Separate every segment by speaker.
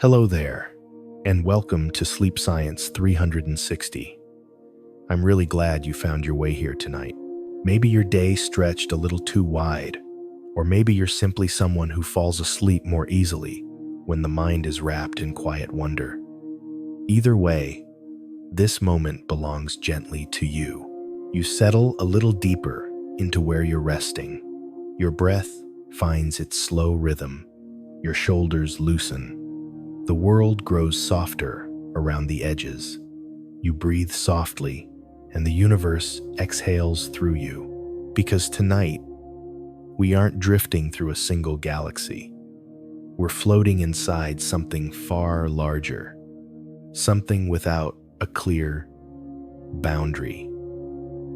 Speaker 1: Hello there, and welcome to Sleep Science 360. I'm really glad you found your way here tonight. Maybe your day stretched a little too wide, or maybe you're simply someone who falls asleep more easily when the mind is wrapped in quiet wonder. Either way, this moment belongs gently to you. You settle a little deeper into where you're resting. Your breath finds its slow rhythm. Your shoulders loosen. The world grows softer around the edges. You breathe softly, and the universe exhales through you. Because tonight, we aren't drifting through a single galaxy. We're floating inside something far larger, something without a clear boundary,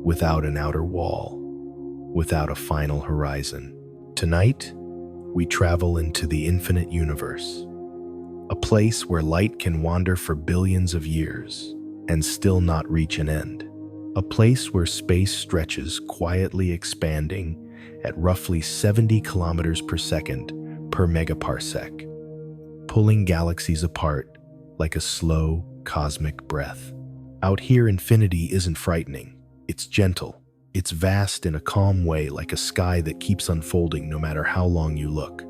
Speaker 1: without an outer wall, without a final horizon. Tonight, we travel into the infinite universe, a place where light can wander for billions of years and still not reach an end. A place where space stretches quietly expanding at roughly 70 kilometers per second per megaparsec, pulling galaxies apart like a slow cosmic breath. Out here, infinity isn't frightening. It's gentle. It's vast in a calm way, like a sky that keeps unfolding no matter how long you look.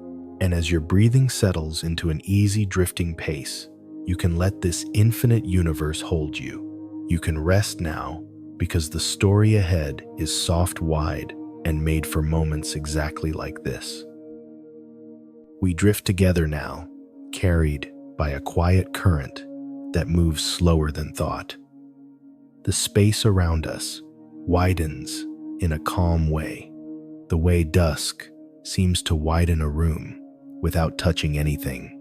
Speaker 1: And as your breathing settles into an easy drifting pace, you can let this infinite universe hold you. You can rest now because the story ahead is soft, wide, and made for moments exactly like this. We drift together now, carried by a quiet current that moves slower than thought. The space around us widens in a calm way, the way dusk seems to widen a room without touching anything.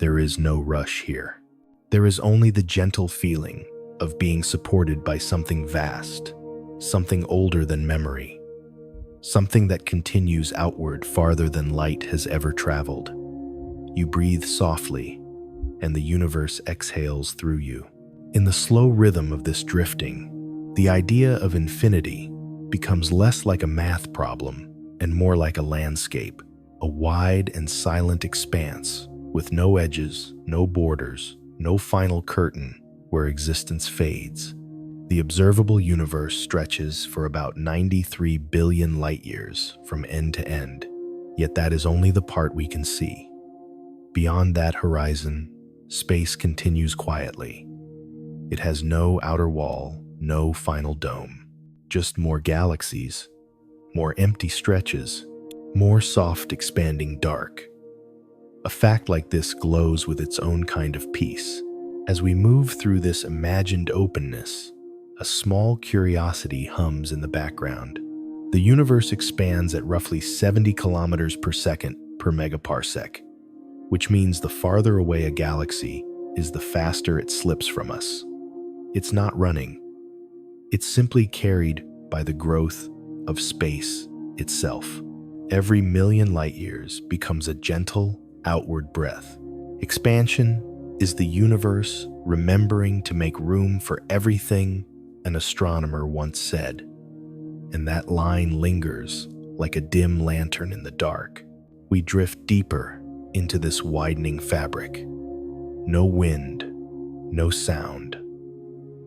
Speaker 1: There is no rush here. There is only the gentle feeling of being supported by something vast, something older than memory, something that continues outward farther than light has ever traveled. You breathe softly, and the universe exhales through you. In the slow rhythm of this drifting, the idea of infinity becomes less like a math problem and more like a landscape, a wide and silent expanse with no edges, no borders, no final curtain where existence fades. The observable universe stretches for about 93 billion light years from end to end, yet that is only the part we can see. Beyond that horizon, space continues quietly. It has no outer wall, no final dome, just more galaxies, more empty stretches, more soft expanding dark. A fact like this glows with its own kind of peace. As we move through this imagined openness, a small curiosity hums in the background. The universe expands at roughly 70 kilometers per second per megaparsec, which means the farther away a galaxy is, the faster it slips from us. It's not running. It's simply carried by the growth of space itself. Every million light years becomes a gentle, outward breath. Expansion is the universe remembering to make room for everything an astronomer once said. And that line lingers like a dim lantern in the dark. We drift deeper into this widening fabric. No wind, no sound,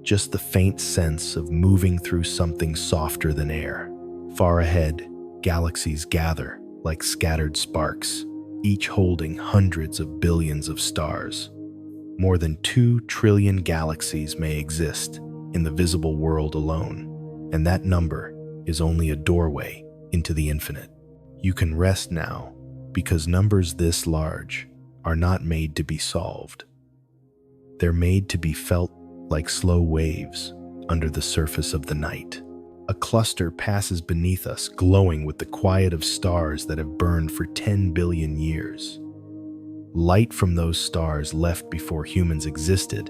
Speaker 1: just the faint sense of moving through something softer than air. Far ahead, galaxies gather like scattered sparks, each holding hundreds of billions of stars. More than 2 trillion galaxies may exist in the visible world alone, and that number is only a doorway into the infinite. You can rest now because numbers this large are not made to be solved. They're made to be felt like slow waves under the surface of the night. A cluster passes beneath us, glowing with the quiet of stars that have burned for 10 billion years. Light from those stars left before humans existed,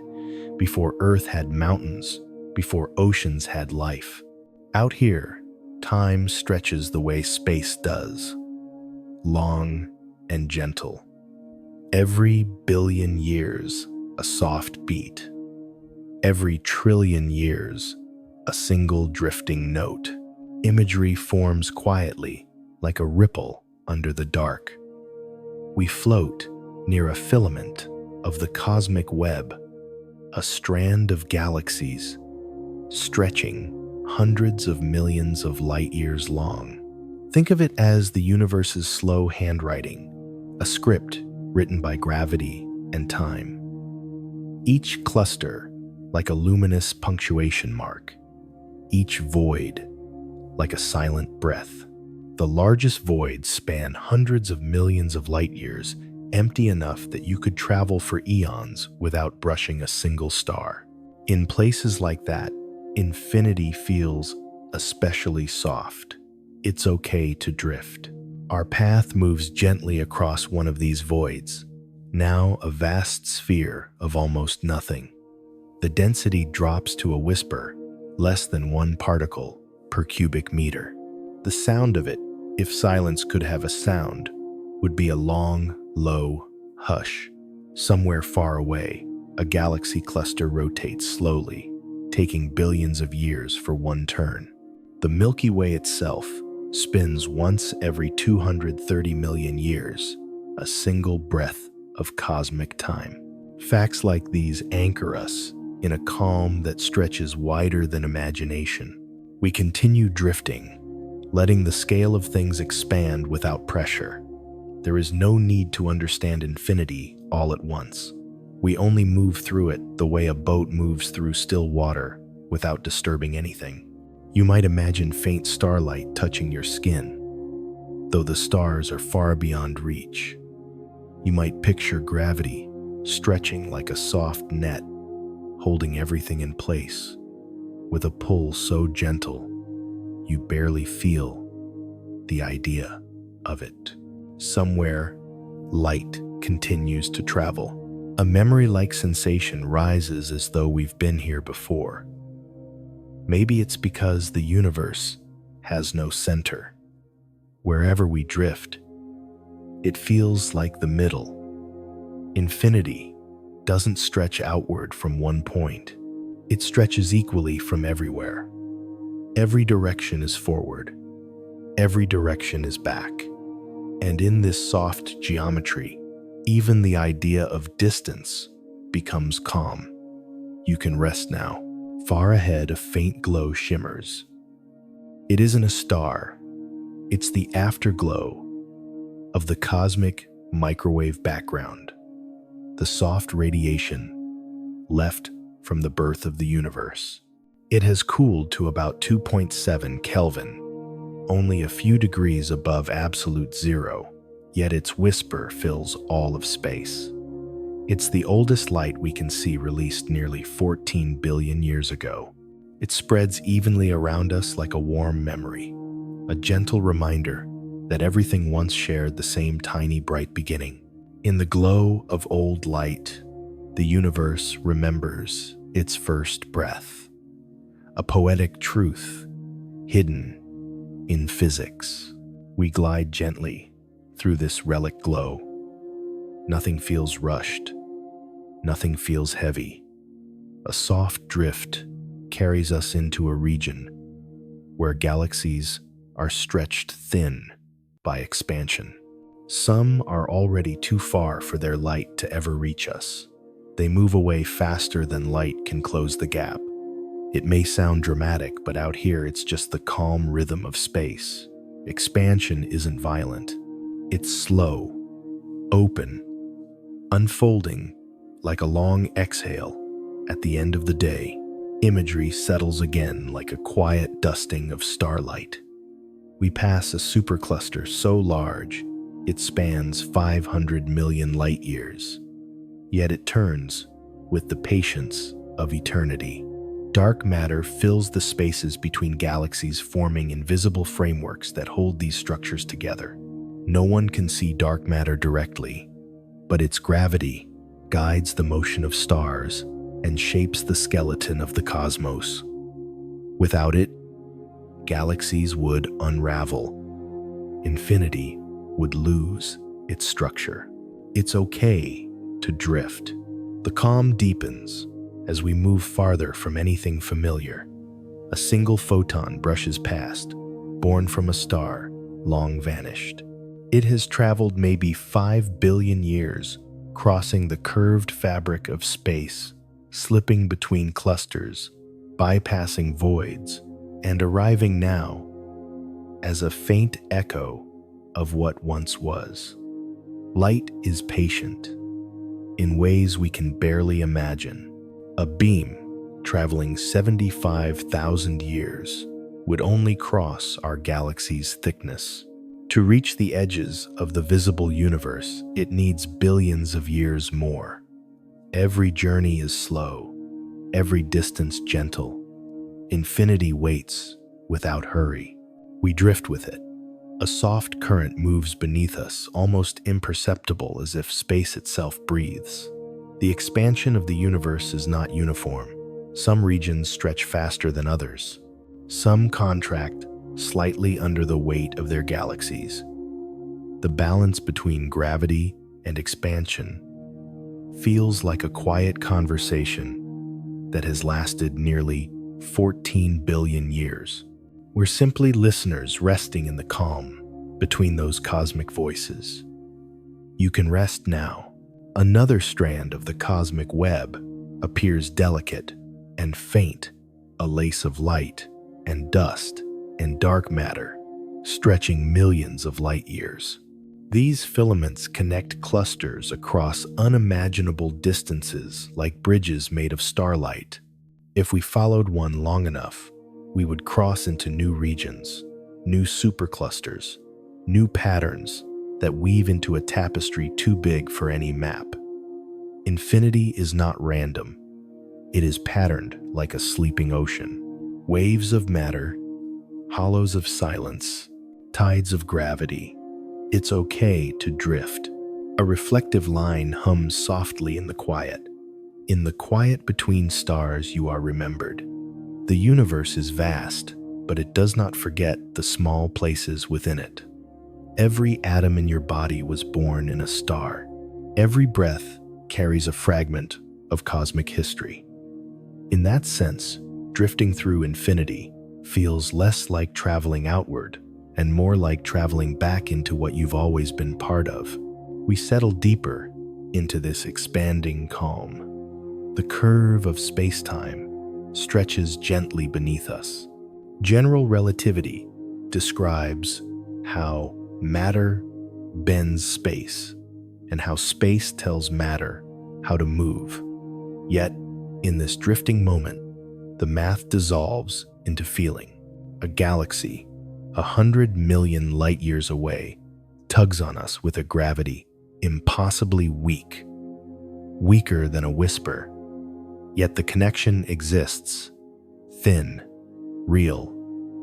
Speaker 1: before Earth had mountains, before oceans had life. Out here, time stretches the way space does, long and gentle. Every billion years, a soft beat. Every trillion years, a single drifting note. Imagery forms quietly, like a ripple under the dark. We float near a filament of the cosmic web, a strand of galaxies stretching hundreds of millions of light years long. Think of it as the universe's slow handwriting, a script written by gravity and time. Each cluster like a luminous punctuation mark, each void like a silent breath. The largest voids span hundreds of millions of light years, empty enough that you could travel for eons without brushing a single star. In places like that, infinity feels especially soft. It's okay to drift. Our path moves gently across one of these voids, now a vast sphere of almost nothing. The density drops to a whisper, less than one particle per cubic meter. The sound of it, if silence could have a sound, would be a long, low hush. Somewhere far away, a galaxy cluster rotates slowly, taking billions of years for one turn. The Milky Way itself spins once every 230 million years, a single breath of cosmic time. Facts like these anchor us in a calm that stretches wider than imagination. We continue drifting, letting the scale of things expand without pressure. There is no need to understand infinity all at once. We only move through it the way a boat moves through still water without disturbing anything. You might imagine faint starlight touching your skin, though the stars are far beyond reach. You might picture gravity stretching like a soft net, holding everything in place, with a pull so gentle you barely feel the idea of it. Somewhere, light continues to travel. A memory-like sensation rises as though we've been here before. Maybe it's because the universe has no center. Wherever we drift, it feels like the middle. Infinity doesn't stretch outward from one point. It stretches equally from everywhere. Every direction is forward. Every direction is back. And in this soft geometry, even the idea of distance becomes calm. You can rest now. Far ahead, a faint glow shimmers. It isn't a star. It's the afterglow of the cosmic microwave background, the soft radiation left from the birth of the universe. It has cooled to about 2.7 Kelvin, only a few degrees above absolute zero, yet its whisper fills all of space. It's the oldest light we can see, released nearly 14 billion years ago. It spreads evenly around us like a warm memory, a gentle reminder that everything once shared the same tiny bright beginning. In the glow of old light, the universe remembers its first breath, a poetic truth hidden in physics. We glide gently through this relic glow. Nothing feels rushed. Nothing feels heavy. A soft drift carries us into a region where galaxies are stretched thin by expansion. Some are already too far for their light to ever reach us. They move away faster than light can close the gap. It may sound dramatic, but out here it's just the calm rhythm of space. Expansion isn't violent. It's slow, open, unfolding like a long exhale at the end of the day. Imagery settles again like a quiet dusting of starlight. We pass a supercluster so large it spans 500 million light years, yet it turns with the patience of eternity. Dark matter fills the spaces between galaxies, forming invisible frameworks that hold these structures together. No one can see dark matter directly, but its gravity guides the motion of stars and shapes the skeleton of the cosmos. Without it, galaxies would unravel. Infinity would lose its structure. It's okay to drift. The calm deepens as we move farther from anything familiar. A single photon brushes past, born from a star long vanished. It has traveled maybe 5 billion years crossing the curved fabric of space, slipping between clusters, bypassing voids, and arriving now as a faint echo of what once was. Light is patient in ways we can barely imagine. A beam traveling 75,000 years would only cross our galaxy's thickness. To reach the edges of the visible universe, it needs billions of years more. Every journey is slow, every distance gentle. Infinity waits without hurry. We drift with it. A soft current moves beneath us, almost imperceptible, as if space itself breathes. The expansion of the universe is not uniform. Some regions stretch faster than others. Some contract slightly under the weight of their galaxies. The balance between gravity and expansion feels like a quiet conversation that has lasted nearly 14 billion years. We're simply listeners resting in the calm between those cosmic voices. You can rest now. Another strand of the cosmic web appears delicate and faint, a lace of light and dust and dark matter, stretching millions of light years. These filaments connect clusters across unimaginable distances like bridges made of starlight. If we followed one long enough, we would cross into new regions, new superclusters, new patterns that weave into a tapestry too big for any map. Infinity is not random. It is patterned like a sleeping ocean. Waves of matter, hollows of silence, tides of gravity. It's okay to drift. A reflective line hums softly in the quiet. In the quiet between stars, you are remembered. The universe is vast, but it does not forget the small places within it. Every atom in your body was born in a star. Every breath carries a fragment of cosmic history. In that sense, drifting through infinity feels less like traveling outward and more like traveling back into what you've always been part of. We settle deeper into this expanding calm. The curve of space-time stretches gently beneath us. General relativity describes how matter bends space and how space tells matter how to move. Yet, in this drifting moment, the math dissolves into feeling. A galaxy, 100 million light years away, tugs on us with a gravity impossibly weak, weaker than a whisper. Yet the connection exists, thin, real,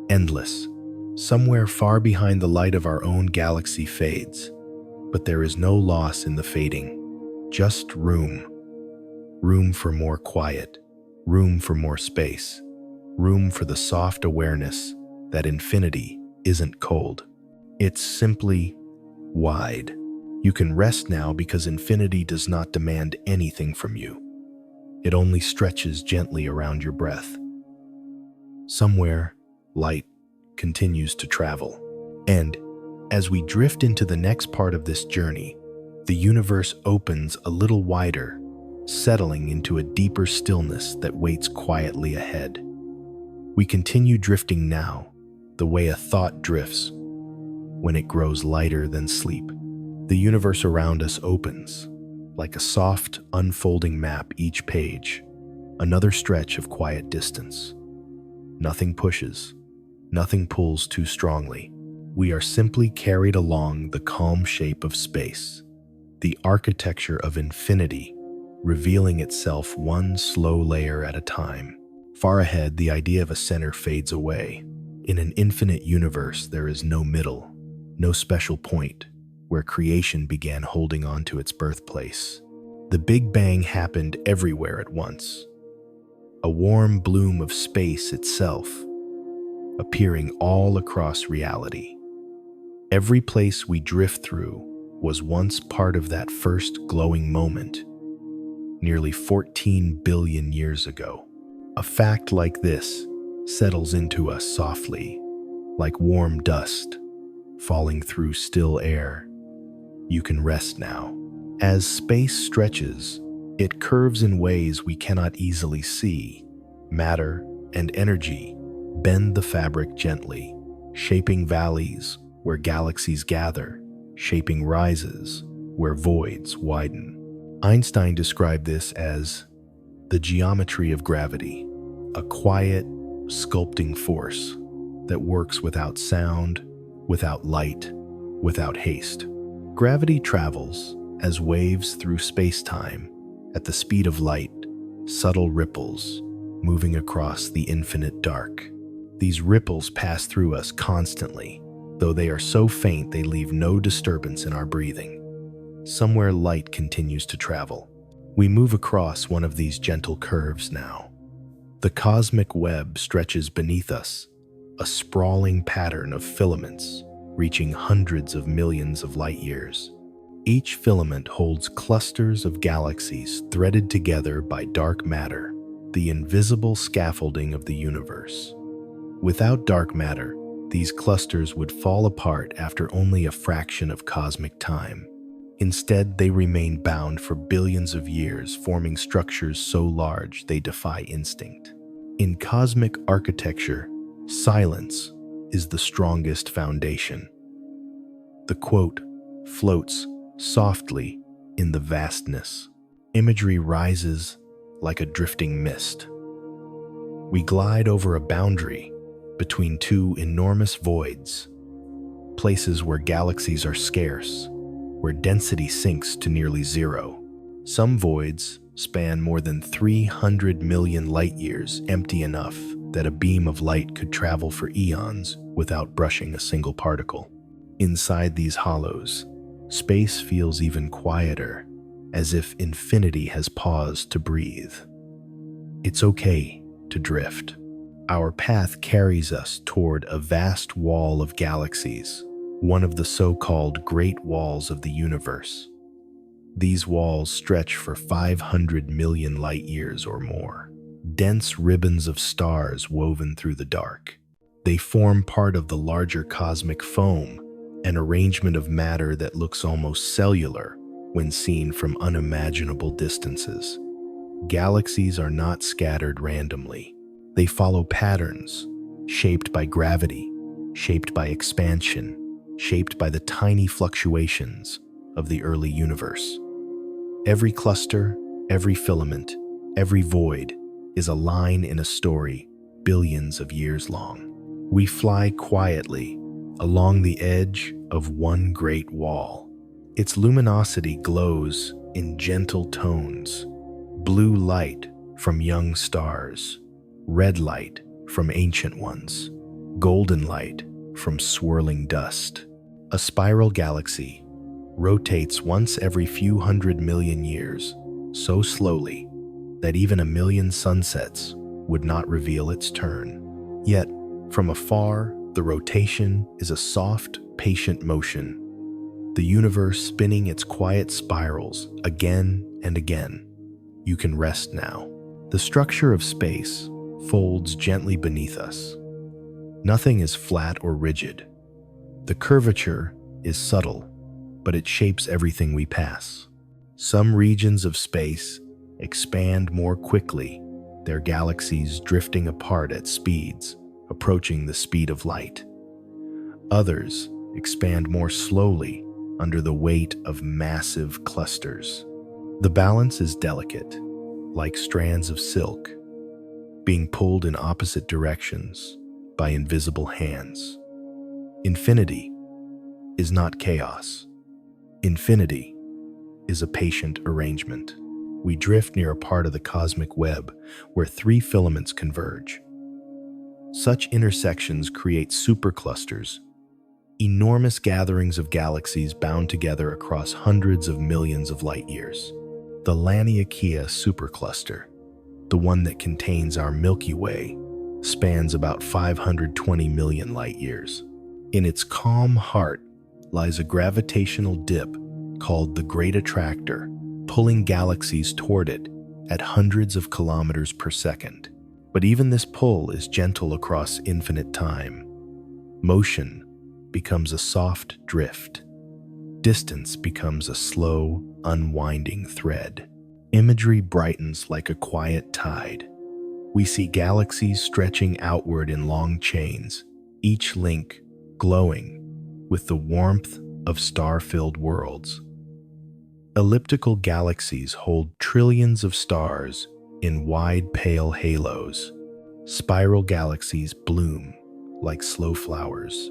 Speaker 1: endless. Somewhere far behind the light of our own galaxy fades, but there is no loss in the fading, just room. Room for more quiet, room for more space, room for the soft awareness that infinity isn't cold. It's simply wide. You can rest now because infinity does not demand anything from you. It only stretches gently around your breath. Somewhere, light continues to travel. And as we drift into the next part of this journey, the universe opens a little wider, settling into a deeper stillness that waits quietly ahead. We continue drifting now, the way a thought drifts when it grows lighter than sleep. The universe around us opens, like a soft, unfolding map each page, another stretch of quiet distance. Nothing pushes, nothing pulls too strongly. We are simply carried along the calm shape of space, the architecture of infinity, revealing itself one slow layer at a time. Far ahead, the idea of a center fades away. In an infinite universe, there is no middle, no special point where creation began holding on to its birthplace. The Big Bang happened everywhere at once, a warm bloom of space itself, appearing all across reality. Every place we drift through was once part of that first glowing moment, nearly 14 billion years ago. A fact like this settles into us softly, like warm dust falling through still air. You can rest now. As space stretches, it curves in ways we cannot easily see. Matter and energy bend the fabric gently, shaping valleys where galaxies gather, shaping rises where voids widen. Einstein described this as the geometry of gravity, a quiet, sculpting force that works without sound, without light, without haste. Gravity travels as waves through space-time at the speed of light, subtle ripples moving across the infinite dark. These ripples pass through us constantly, though they are so faint they leave no disturbance in our breathing. Somewhere light continues to travel. We move across one of these gentle curves now. The cosmic web stretches beneath us, a sprawling pattern of filaments reaching hundreds of millions of light years. Each filament holds clusters of galaxies threaded together by dark matter, the invisible scaffolding of the universe. Without dark matter, these clusters would fall apart after only a fraction of cosmic time. Instead, they remain bound for billions of years, forming structures so large they defy instinct. In cosmic architecture, silence is the strongest foundation. The quote floats softly in the vastness. Imagery rises like a drifting mist. We glide over a boundary between two enormous voids, places where galaxies are scarce, where density sinks to nearly zero. Some voids span more than 300 million light-years, empty enough that a beam of light could travel for eons without brushing a single particle. Inside these hollows, space feels even quieter, as if infinity has paused to breathe. It's okay to drift. Our path carries us toward a vast wall of galaxies, one of the so-called Great Walls of the universe. These walls stretch for 500 million light-years or more, dense ribbons of stars woven through the dark. They form part of the larger cosmic foam, an arrangement of matter that looks almost cellular when seen from unimaginable distances. Galaxies are not scattered randomly. They follow patterns, shaped by gravity, shaped by expansion, shaped by the tiny fluctuations of the early universe. Every cluster, every filament, every void is a line in a story billions of years long. We fly quietly along the edge of one great wall. Its luminosity glows in gentle tones: blue light from young stars, red light from ancient ones, golden light from swirling dust. A spiral galaxy rotates once every few 100 million years, so slowly that even a million sunsets would not reveal its turn. Yet, from afar, the rotation is a soft, patient motion, the universe spinning its quiet spirals again and again. You can rest now. The structure of space folds gently beneath us. Nothing is flat or rigid. The curvature is subtle, but it shapes everything we pass. Some regions of space expand more quickly, their galaxies drifting apart at speeds approaching the speed of light. Others expand more slowly under the weight of massive clusters. The balance is delicate, like strands of silk, being pulled in opposite directions by invisible hands. Infinity is not chaos. Infinity is a patient arrangement. We drift near a part of the cosmic web where three filaments converge. Such intersections create superclusters, enormous gatherings of galaxies bound together across hundreds of millions of light years. The Laniakea supercluster, the one that contains our Milky Way, spans about 520 million light years. In its calm heart lies a gravitational dip called the Great Attractor, pulling galaxies toward it at hundreds of kilometers per second. But even this pull is gentle across infinite time. Motion becomes a soft drift. Distance becomes a slow, unwinding thread. Imagery brightens like a quiet tide. We see galaxies stretching outward in long chains, each link glowing with the warmth of star-filled worlds. Elliptical galaxies hold trillions of stars in wide pale halos. Spiral galaxies bloom like slow flowers.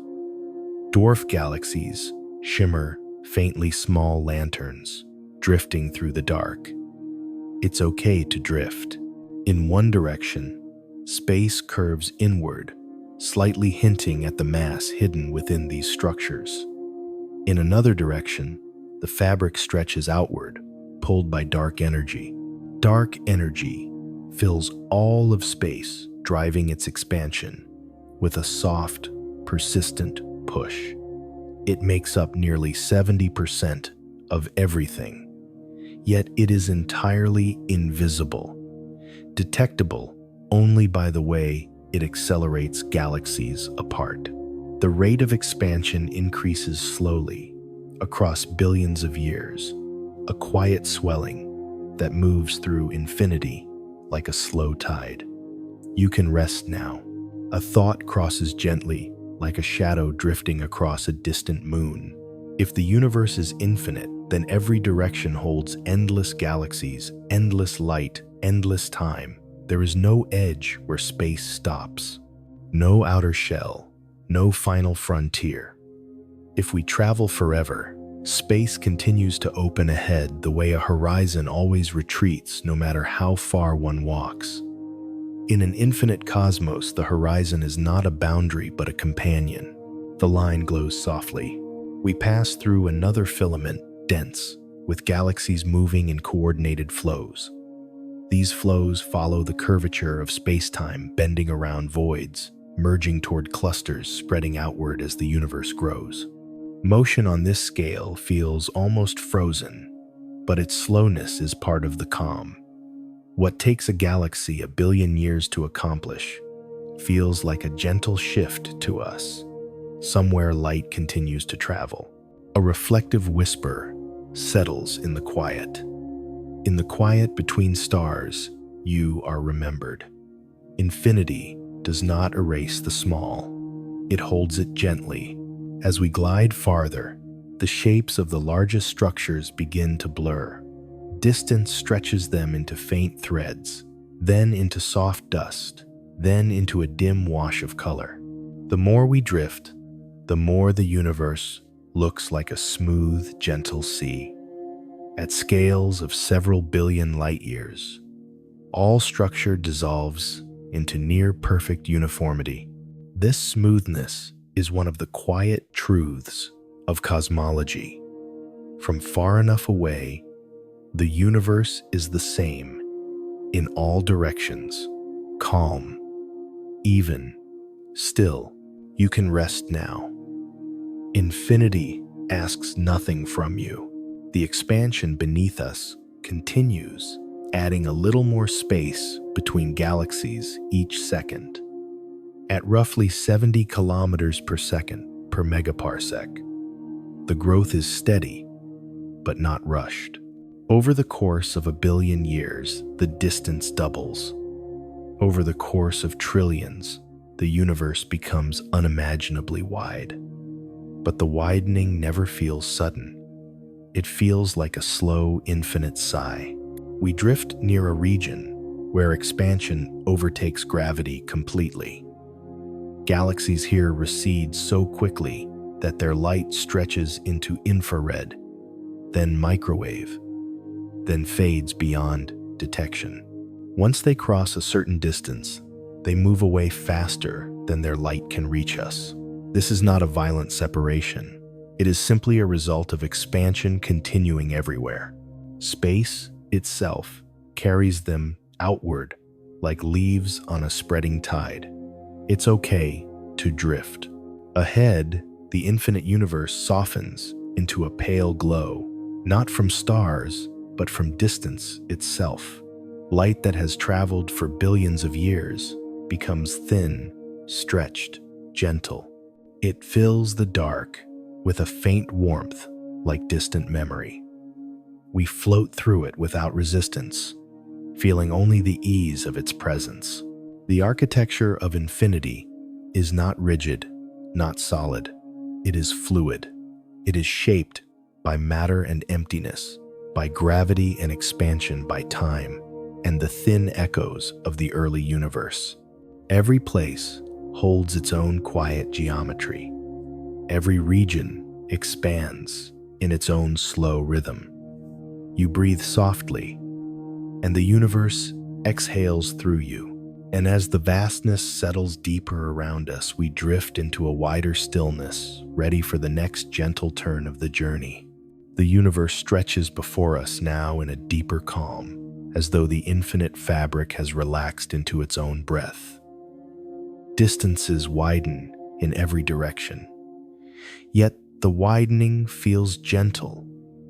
Speaker 1: Dwarf galaxies shimmer faintly small lanterns, drifting through the dark. It's okay to drift. In one direction, space curves inward, slightly hinting at the mass hidden within these structures. In another direction, the fabric stretches outward, pulled by dark energy. Dark energy fills all of space, driving its expansion with a soft, persistent push. It makes up nearly 70% of everything, yet it is entirely invisible, detectable only by the way it accelerates galaxies apart. The rate of expansion increases slowly across billions of years, a quiet swelling that moves through infinity like a slow tide. You can rest now. A thought crosses gently like a shadow drifting across a distant moon. If the universe is infinite, then every direction holds endless galaxies, endless light, endless time. There is no edge where space stops, no outer shell, no final frontier. If we travel forever, space continues to open ahead the way a horizon always retreats no matter how far one walks. In an infinite cosmos, the horizon is not a boundary but a companion. The line glows softly. We pass through another filament, dense, with galaxies moving in coordinated flows. These flows follow the curvature of space-time, bending around voids, merging toward clusters spreading outward as the universe grows. Motion on this scale feels almost frozen, but its slowness is part of the calm. What takes a galaxy a billion years to accomplish feels like a gentle shift to us. Somewhere light continues to travel. A reflective whisper settles in the quiet. In the quiet between stars, you are remembered. Infinity does not erase the small. It holds it gently. As we glide farther, the shapes of the largest structures begin to blur. Distance stretches them into faint threads, then into soft dust, then into a dim wash of color. The more we drift, the more the universe looks like a smooth, gentle sea. At scales of several billion light years, all structure dissolves into near-perfect uniformity. This smoothness is one of the quiet truths of cosmology. From far enough away, the universe is the same in all directions, calm, even, still. You can rest now. Infinity asks nothing from you. The expansion beneath us continues, adding a little more space between galaxies each second. At roughly 70 kilometers per second per megaparsec, the growth is steady, but not rushed. Over the course of a billion years, the distance doubles. Over the course of trillions, the universe becomes unimaginably wide. But the widening never feels sudden. It feels like a slow, infinite sigh. We drift near a region where expansion overtakes gravity completely. Galaxies here recede so quickly that their light stretches into infrared, then microwave, then fades beyond detection. Once they cross a certain distance, they move away faster than their light can reach us. This is not a violent separation. It is simply a result of expansion continuing everywhere. Space itself carries them outward like leaves on a spreading tide. It's okay to drift. Ahead, the infinite universe softens into a pale glow, not from stars, but from distance itself. Light that has traveled for billions of years becomes thin, stretched, gentle. It fills the dark with a faint warmth like distant memory. We float through it without resistance, feeling only the ease of its presence. The architecture of infinity is not rigid, not solid. It is fluid. It is shaped by matter and emptiness, by gravity and expansion, by time, and the thin echoes of the early universe. Every place holds its own quiet geometry. Every region expands in its own slow rhythm. You breathe softly, and the universe exhales through you. And as the vastness settles deeper around us, we drift into a wider stillness, ready for the next gentle turn of the journey. The universe stretches before us now in a deeper calm, as though the infinite fabric has relaxed into its own breath. Distances widen in every direction, yet the widening feels gentle,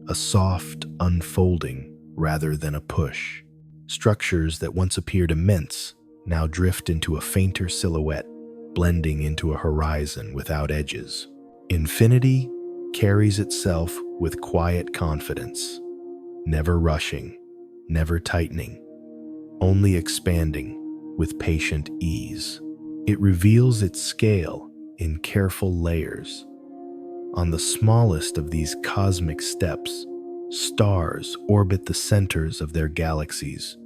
Speaker 1: a soft unfolding rather than a push. Structures that once appeared immense now drift into a fainter silhouette, blending into a horizon without edges. Infinity carries itself with quiet confidence, never rushing, never tightening, only expanding with patient ease. It reveals its scale in careful layers. On the smallest of these cosmic steps, stars orbit the centers of their galaxies,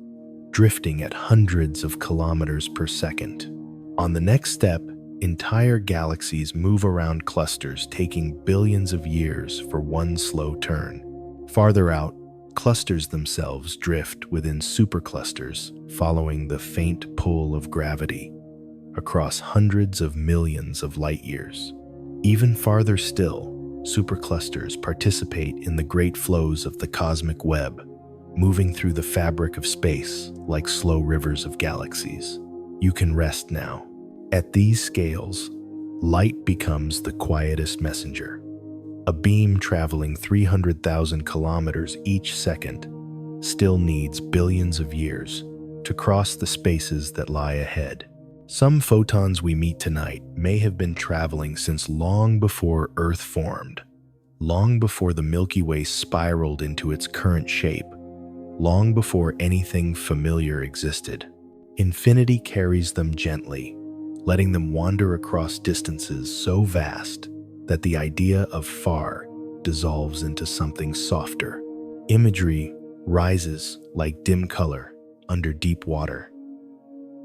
Speaker 1: drifting at hundreds of kilometers per second. On the next step, entire galaxies move around clusters, taking billions of years for one slow turn. Farther out, clusters themselves drift within superclusters, following the faint pull of gravity across hundreds of millions of light years. Even farther still, superclusters participate in the great flows of the cosmic web, moving through the fabric of space like slow rivers of galaxies. You can rest now. At these scales, light becomes the quietest messenger. A beam traveling 300,000 kilometers each second still needs billions of years to cross the spaces that lie ahead. Some photons we meet tonight may have been traveling since long before Earth formed, long before the Milky Way spiraled into its current shape, long before anything familiar existed. Infinity carries them gently, letting them wander across distances so vast that the idea of far dissolves into something softer. Imagery rises like dim color under deep water.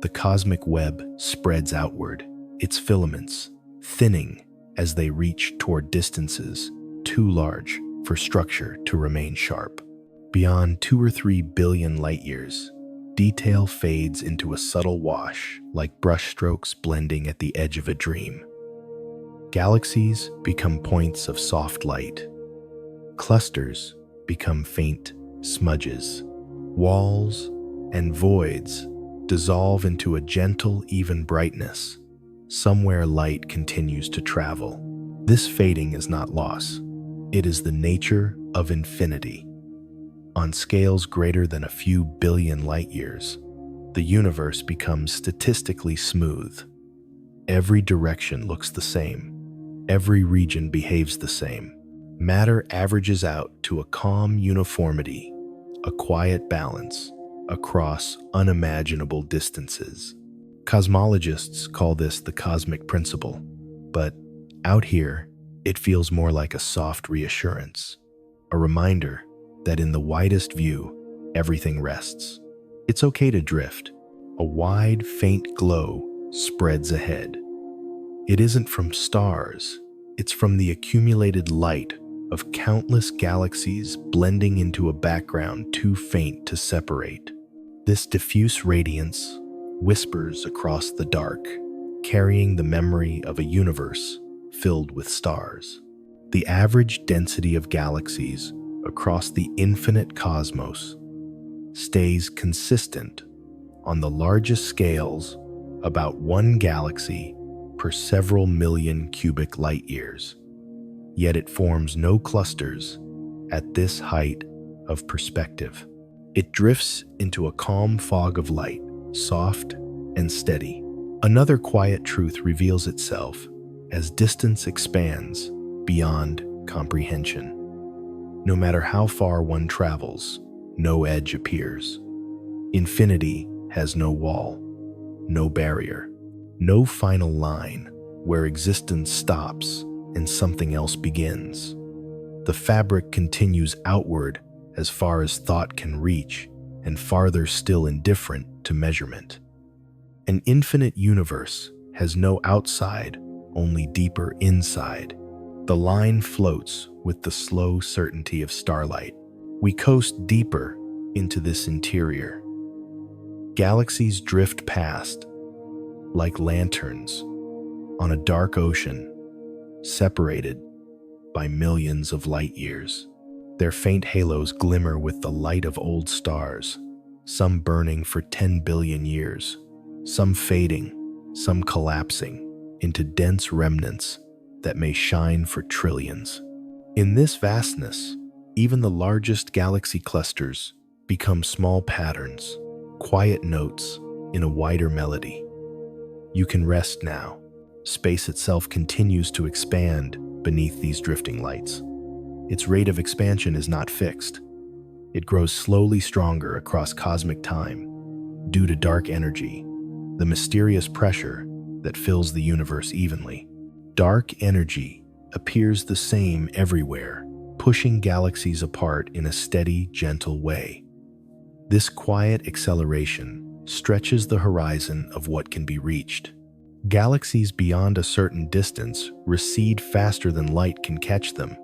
Speaker 1: The cosmic web spreads outward, its filaments thinning as they reach toward distances too large for structure to remain sharp. Beyond 2 or 3 billion light years, detail fades into a subtle wash, like brushstrokes blending at the edge of a dream. Galaxies become points of soft light. Clusters become faint smudges. Walls and voids dissolve into a gentle, even brightness. Somewhere light continues to travel. This fading is not loss. It is the nature of infinity. On scales greater than a few billion light years, the universe becomes statistically smooth. Every direction looks the same. Every region behaves the same. Matter averages out to a calm uniformity, a quiet balance across unimaginable distances. Cosmologists call this the cosmic principle, but out here, it feels more like a soft reassurance, a reminder that in the widest view, everything rests. It's okay to drift. A wide, faint glow spreads ahead. It isn't from stars, it's from the accumulated light of countless galaxies blending into a background too faint to separate. This diffuse radiance whispers across the dark, carrying the memory of a universe filled with stars. The average density of galaxies across the infinite cosmos stays consistent on the largest scales, about 1 galaxy per several million cubic light years. Yet it forms no clusters at this height of perspective. It drifts into a calm fog of light, soft and steady. Another quiet truth reveals itself as distance expands beyond comprehension. No matter how far one travels, no edge appears. Infinity has no wall, no barrier, no final line where existence stops and something else begins. The fabric continues outward as far as thought can reach, and farther still indifferent to measurement. An infinite universe has no outside, only deeper inside. The line floats with the slow certainty of starlight. We coast deeper into this interior. Galaxies drift past, like lanterns on a dark ocean, separated by millions of light years. Their faint halos glimmer with the light of old stars, some burning for 10 billion years, some fading, some collapsing into dense remnants that may shine for trillions. In this vastness, even the largest galaxy clusters become small patterns, quiet notes in a wider melody. You can rest now. Space itself continues to expand beneath these drifting lights. Its rate of expansion is not fixed. It grows slowly stronger across cosmic time due to dark energy, the mysterious pressure that fills the universe evenly. Dark energy appears the same everywhere, pushing galaxies apart in a steady, gentle way. This quiet acceleration stretches the horizon of what can be reached. Galaxies beyond a certain distance recede faster than light can catch them,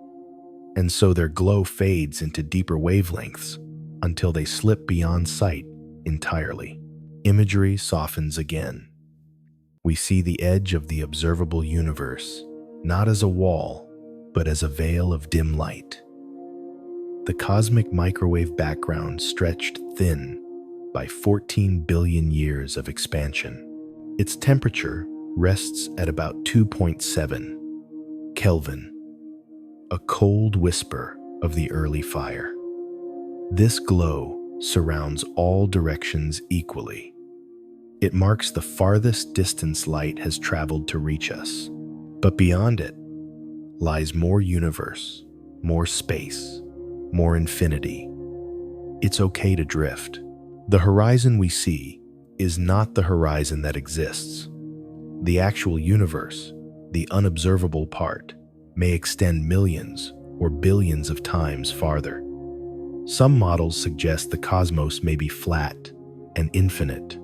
Speaker 1: and so their glow fades into deeper wavelengths until they slip beyond sight entirely. Imagery softens again. We see the edge of the observable universe, not as a wall, but as a veil of dim light. The cosmic microwave background stretched thin by 14 billion years of expansion. Its temperature rests at about 2.7 Kelvin, a cold whisper of the early fire. This glow surrounds all directions equally. It marks the farthest distance light has traveled to reach us. But beyond it lies more universe, more space, more infinity. It's okay to drift. The horizon we see is not the horizon that exists. The actual universe, the unobservable part, may extend millions or billions of times farther. Some models suggest the cosmos may be flat and infinite.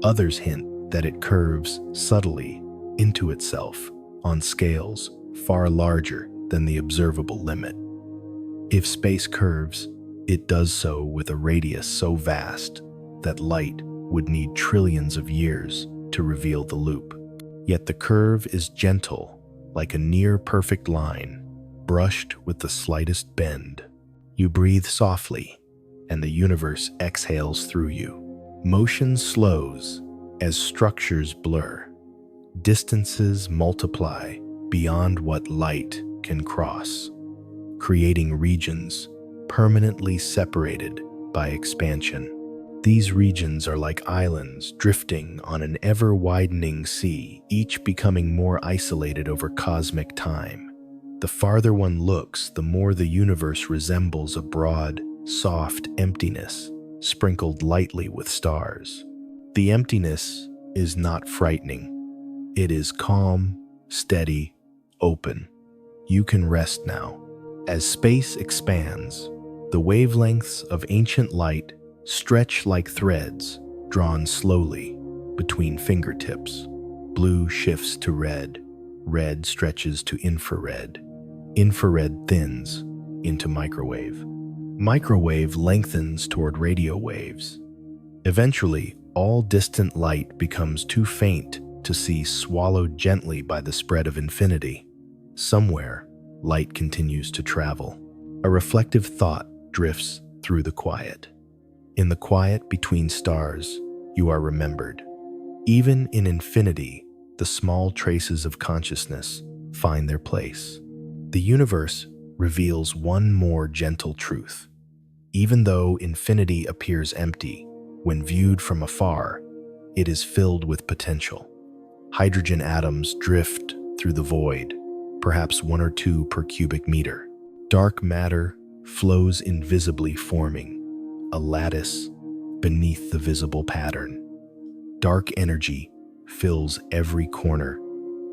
Speaker 1: Others hint that it curves subtly into itself on scales far larger than the observable limit. If space curves, it does so with a radius so vast that light would need trillions of years to reveal the loop. Yet the curve is gentle, like a near-perfect line, brushed with the slightest bend. You breathe softly, and the universe exhales through you. Motion slows as structures blur. Distances multiply beyond what light can cross, creating regions permanently separated by expansion. These regions are like islands drifting on an ever-widening sea, each becoming more isolated over cosmic time. The farther one looks, the more the universe resembles a broad, soft emptiness, sprinkled lightly with stars. The emptiness is not frightening. It is calm, steady, open. You can rest now. As space expands, the wavelengths of ancient light stretch like threads drawn slowly between fingertips. Blue shifts to red, red stretches to infrared. Infrared thins into microwave. Microwave lengthens toward radio waves. Eventually, all distant light becomes too faint to see, swallowed gently by the spread of infinity. Somewhere, light continues to travel. A reflective thought drifts through the quiet. In the quiet between stars, you are remembered. Even in infinity, the small traces of consciousness find their place. The universe reveals one more gentle truth. Even though infinity appears empty, when viewed from afar, it is filled with potential. Hydrogen atoms drift through the void, perhaps 1 or 2 per cubic meter. Dark matter flows invisibly, forming a lattice beneath the visible pattern. Dark energy fills every corner,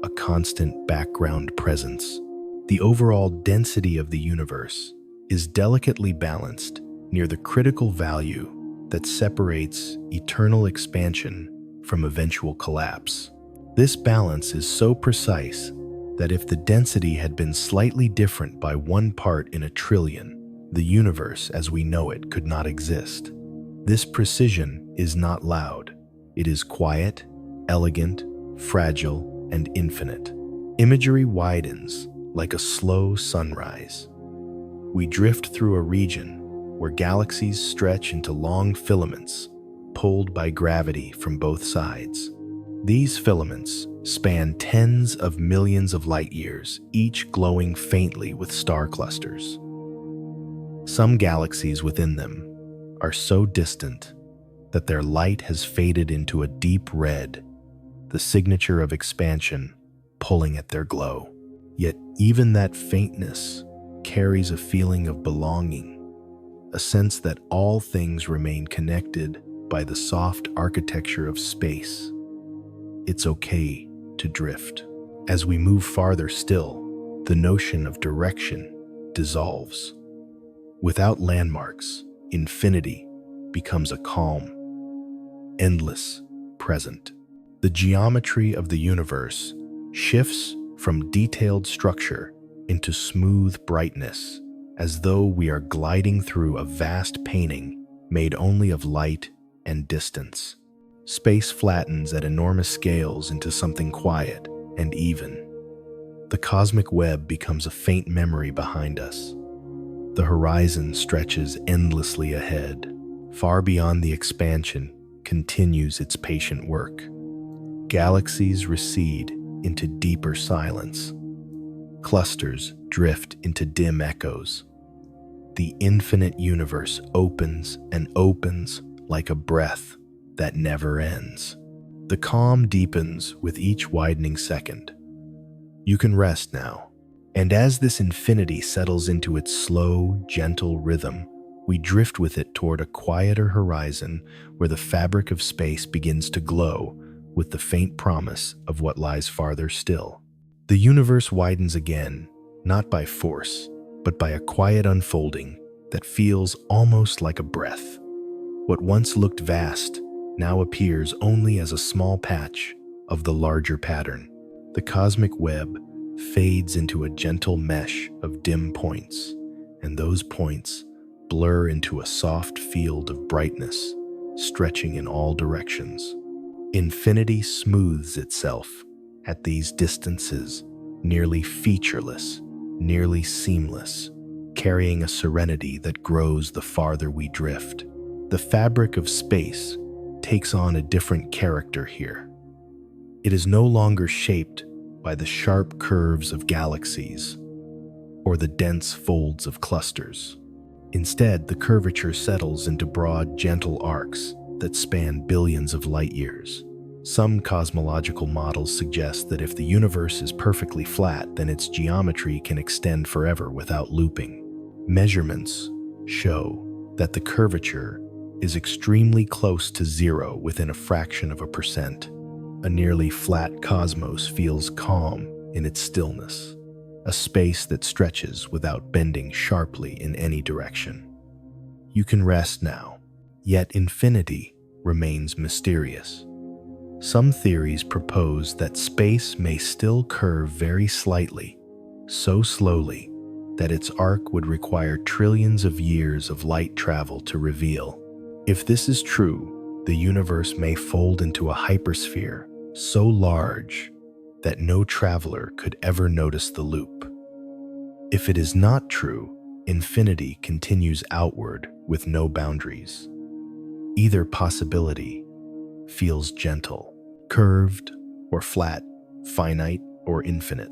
Speaker 1: a constant background presence. The overall density of the universe is delicately balanced near the critical value that separates eternal expansion from eventual collapse. This balance is so precise that if the density had been slightly different by 1 part in a trillion, the universe as we know it could not exist. This precision is not loud. It is quiet, elegant, fragile, and infinite. Imagery widens like a slow sunrise. We drift through a region where galaxies stretch into long filaments, pulled by gravity from both sides. These filaments span tens of millions of light years, each glowing faintly with star clusters. Some galaxies within them are so distant that their light has faded into a deep red, the signature of expansion pulling at their glow. Yet even that faintness carries a feeling of belonging, a sense that all things remain connected by the soft architecture of space. It's okay to drift. As we move farther still, the notion of direction dissolves. Without landmarks, infinity becomes a calm, endless present. The geometry of the universe shifts from detailed structure into smooth brightness, as though we are gliding through a vast painting made only of light and distance. Space flattens at enormous scales into something quiet and even. The cosmic web becomes a faint memory behind us. The horizon stretches endlessly ahead. Far beyond the expansion continues its patient work. Galaxies recede into deeper silence. Clusters drift into dim echoes. The infinite universe opens and opens like a breath that never ends. The calm deepens with each widening second. You can rest now. And as this infinity settles into its slow, gentle rhythm, we drift with it toward a quieter horizon where the fabric of space begins to glow with the faint promise of what lies farther still. The universe widens again, not by force, but by a quiet unfolding that feels almost like a breath. What once looked vast now appears only as a small patch of the larger pattern. The cosmic web fades into a gentle mesh of dim points, and those points blur into a soft field of brightness, stretching in all directions. Infinity smooths itself at these distances, nearly featureless, nearly seamless, carrying a serenity that grows the farther we drift. The fabric of space takes on a different character here. It is no longer shaped by the sharp curves of galaxies or the dense folds of clusters. Instead, the curvature settles into broad, gentle arcs that span billions of light years. Some cosmological models suggest that if the universe is perfectly flat, then its geometry can extend forever without looping. Measurements show that the curvature is extremely close to zero within a fraction of a percent. A nearly flat cosmos feels calm in its stillness, a space that stretches without bending sharply in any direction. You can rest now, yet infinity remains mysterious. Some theories propose that space may still curve very slightly, so slowly that its arc would require trillions of years of light travel to reveal. If this is true, the universe may fold into a hypersphere so large that no traveler could ever notice the loop. If it is not true, infinity continues outward with no boundaries. Either possibility feels gentle, curved or flat, finite or infinite.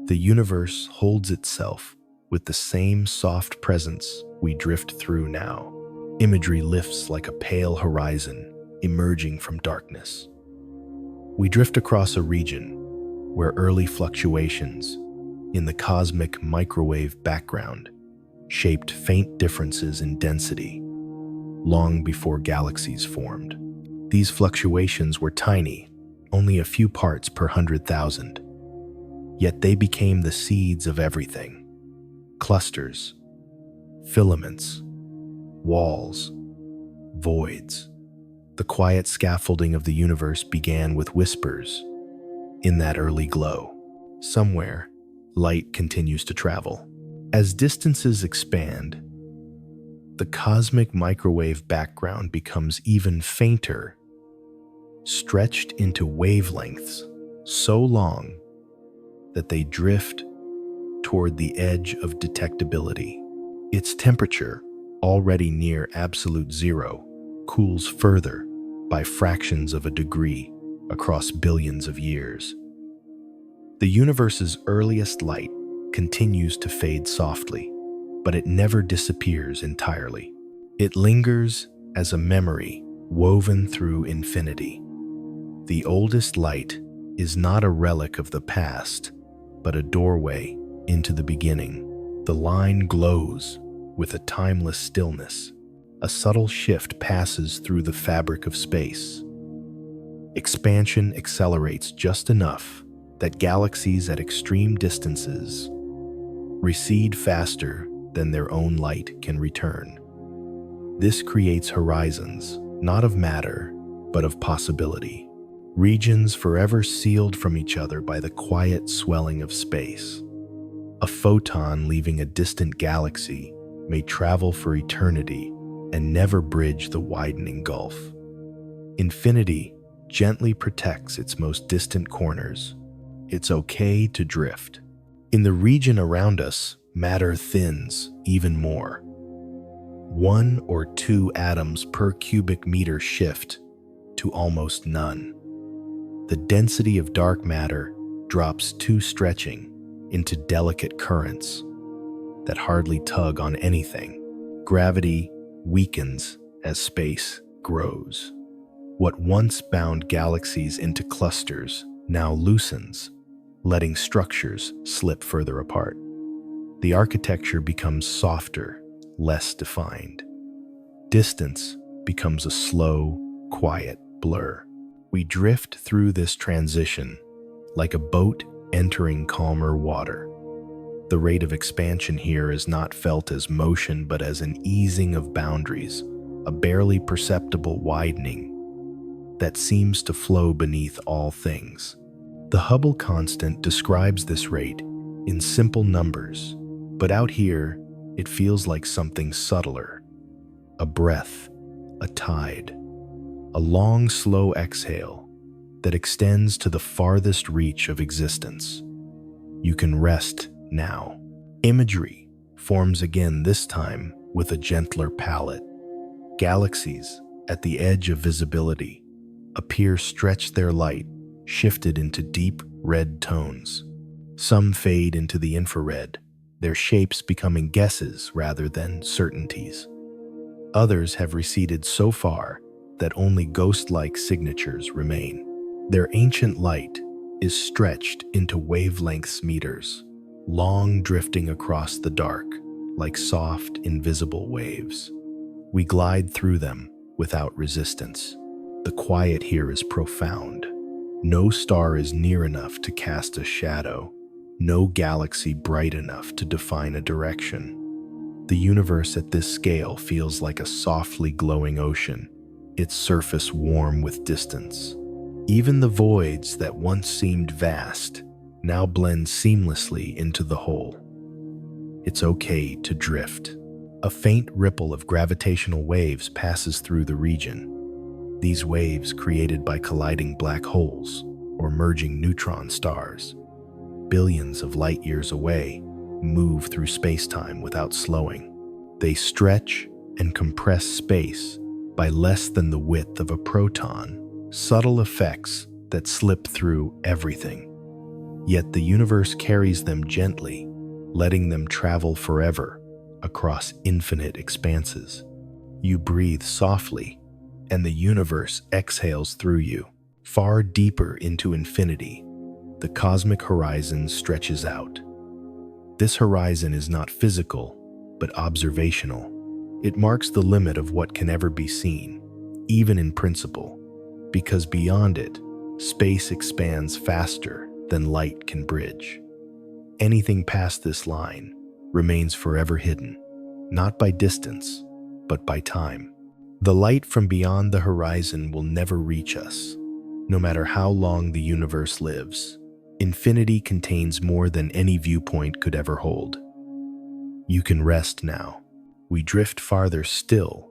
Speaker 1: The universe holds itself with the same soft presence we drift through now. Imagery lifts like a pale horizon emerging from darkness. We drift across a region where early fluctuations in the cosmic microwave background shaped faint differences in density long before galaxies formed. These fluctuations were tiny, only a few parts per 100,000, yet they became the seeds of everything: clusters, filaments, walls, voids. The quiet scaffolding of the universe began with whispers. In that early glow, somewhere, light continues to travel. As distances expand, the cosmic microwave background becomes even fainter, stretched into wavelengths so long that they drift toward the edge of detectability. Its temperature, already near absolute zero, cools further by fractions of a degree across billions of years. The universe's earliest light continues to fade softly, but it never disappears entirely. It lingers as a memory woven through infinity. The oldest light is not a relic of the past, but a doorway into the beginning. The line glows with a timeless stillness. A subtle shift passes through the fabric of space. Expansion accelerates just enough that galaxies at extreme distances recede faster than their own light can return. This creates horizons, not of matter, but of possibility. Regions forever sealed from each other by the quiet swelling of space. A photon leaving a distant galaxy may travel for eternity and never bridge the widening gulf. Infinity gently protects its most distant corners. It's okay to drift. In the region around us, matter thins even more. 1 or 2 atoms per cubic meter shift to almost none. The density of dark matter drops too stretching into delicate currents that hardly tug on anything. Gravity weakens as space grows. What once bound galaxies into clusters now loosens, letting structures slip further apart. The architecture becomes softer, less defined. Distance becomes a slow, quiet blur. We drift through this transition like a boat entering calmer water. The rate of expansion here is not felt as motion but as an easing of boundaries, a barely perceptible widening that seems to flow beneath all things. The Hubble constant describes this rate in simple numbers, but out here, it feels like something subtler. A breath, a tide, a long, slow exhale that extends to the farthest reach of existence. You can rest now. Imagery forms again, this time with a gentler palette. Galaxies at the edge of visibility appear stretch their light, shifted into deep red tones. Some fade into the infrared, their shapes becoming guesses rather than certainties. Others have receded so far that only ghost-like signatures remain. Their ancient light is stretched into wavelengths meters, long drifting across the dark like soft, invisible waves. We glide through them without resistance. The quiet here is profound. No star is near enough to cast a shadow, no galaxy bright enough to define a direction. The universe at this scale feels like a softly glowing ocean, its surface warm with distance. Even the voids that once seemed vast now blend seamlessly into the whole. It's okay to drift. A faint ripple of gravitational waves passes through the region. These waves, created by colliding black holes or merging neutron stars, billions of light years away, move through space-time without slowing. They stretch and compress space by less than the width of a proton, subtle effects that slip through everything. Yet the universe carries them gently, letting them travel forever across infinite expanses. You breathe softly, and the universe exhales through you. Far deeper into infinity, the cosmic horizon stretches out. This horizon is not physical, but observational. It marks the limit of what can ever be seen, even in principle, because beyond it, space expands faster than light can bridge. Anything past this line remains forever hidden, not by distance, but by time. The light from beyond the horizon will never reach us, no matter how long the universe lives. Infinity contains more than any viewpoint could ever hold. You can rest now. We drift farther still,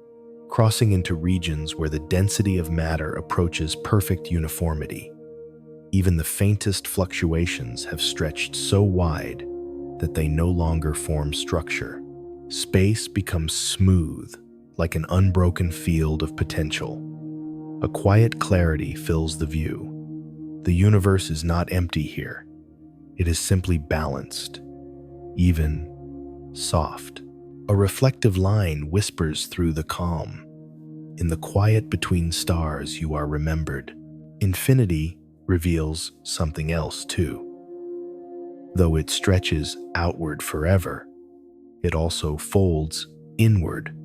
Speaker 1: crossing into regions where the density of matter approaches perfect uniformity. Even the faintest fluctuations have stretched so wide that they no longer form structure. Space becomes smooth, like an unbroken field of potential. A quiet clarity fills the view. The universe is not empty here. It is simply balanced, even, soft. A reflective line whispers through the calm. In the quiet between stars, you are remembered. Infinity reveals something else too. Though it stretches outward forever, it also folds inward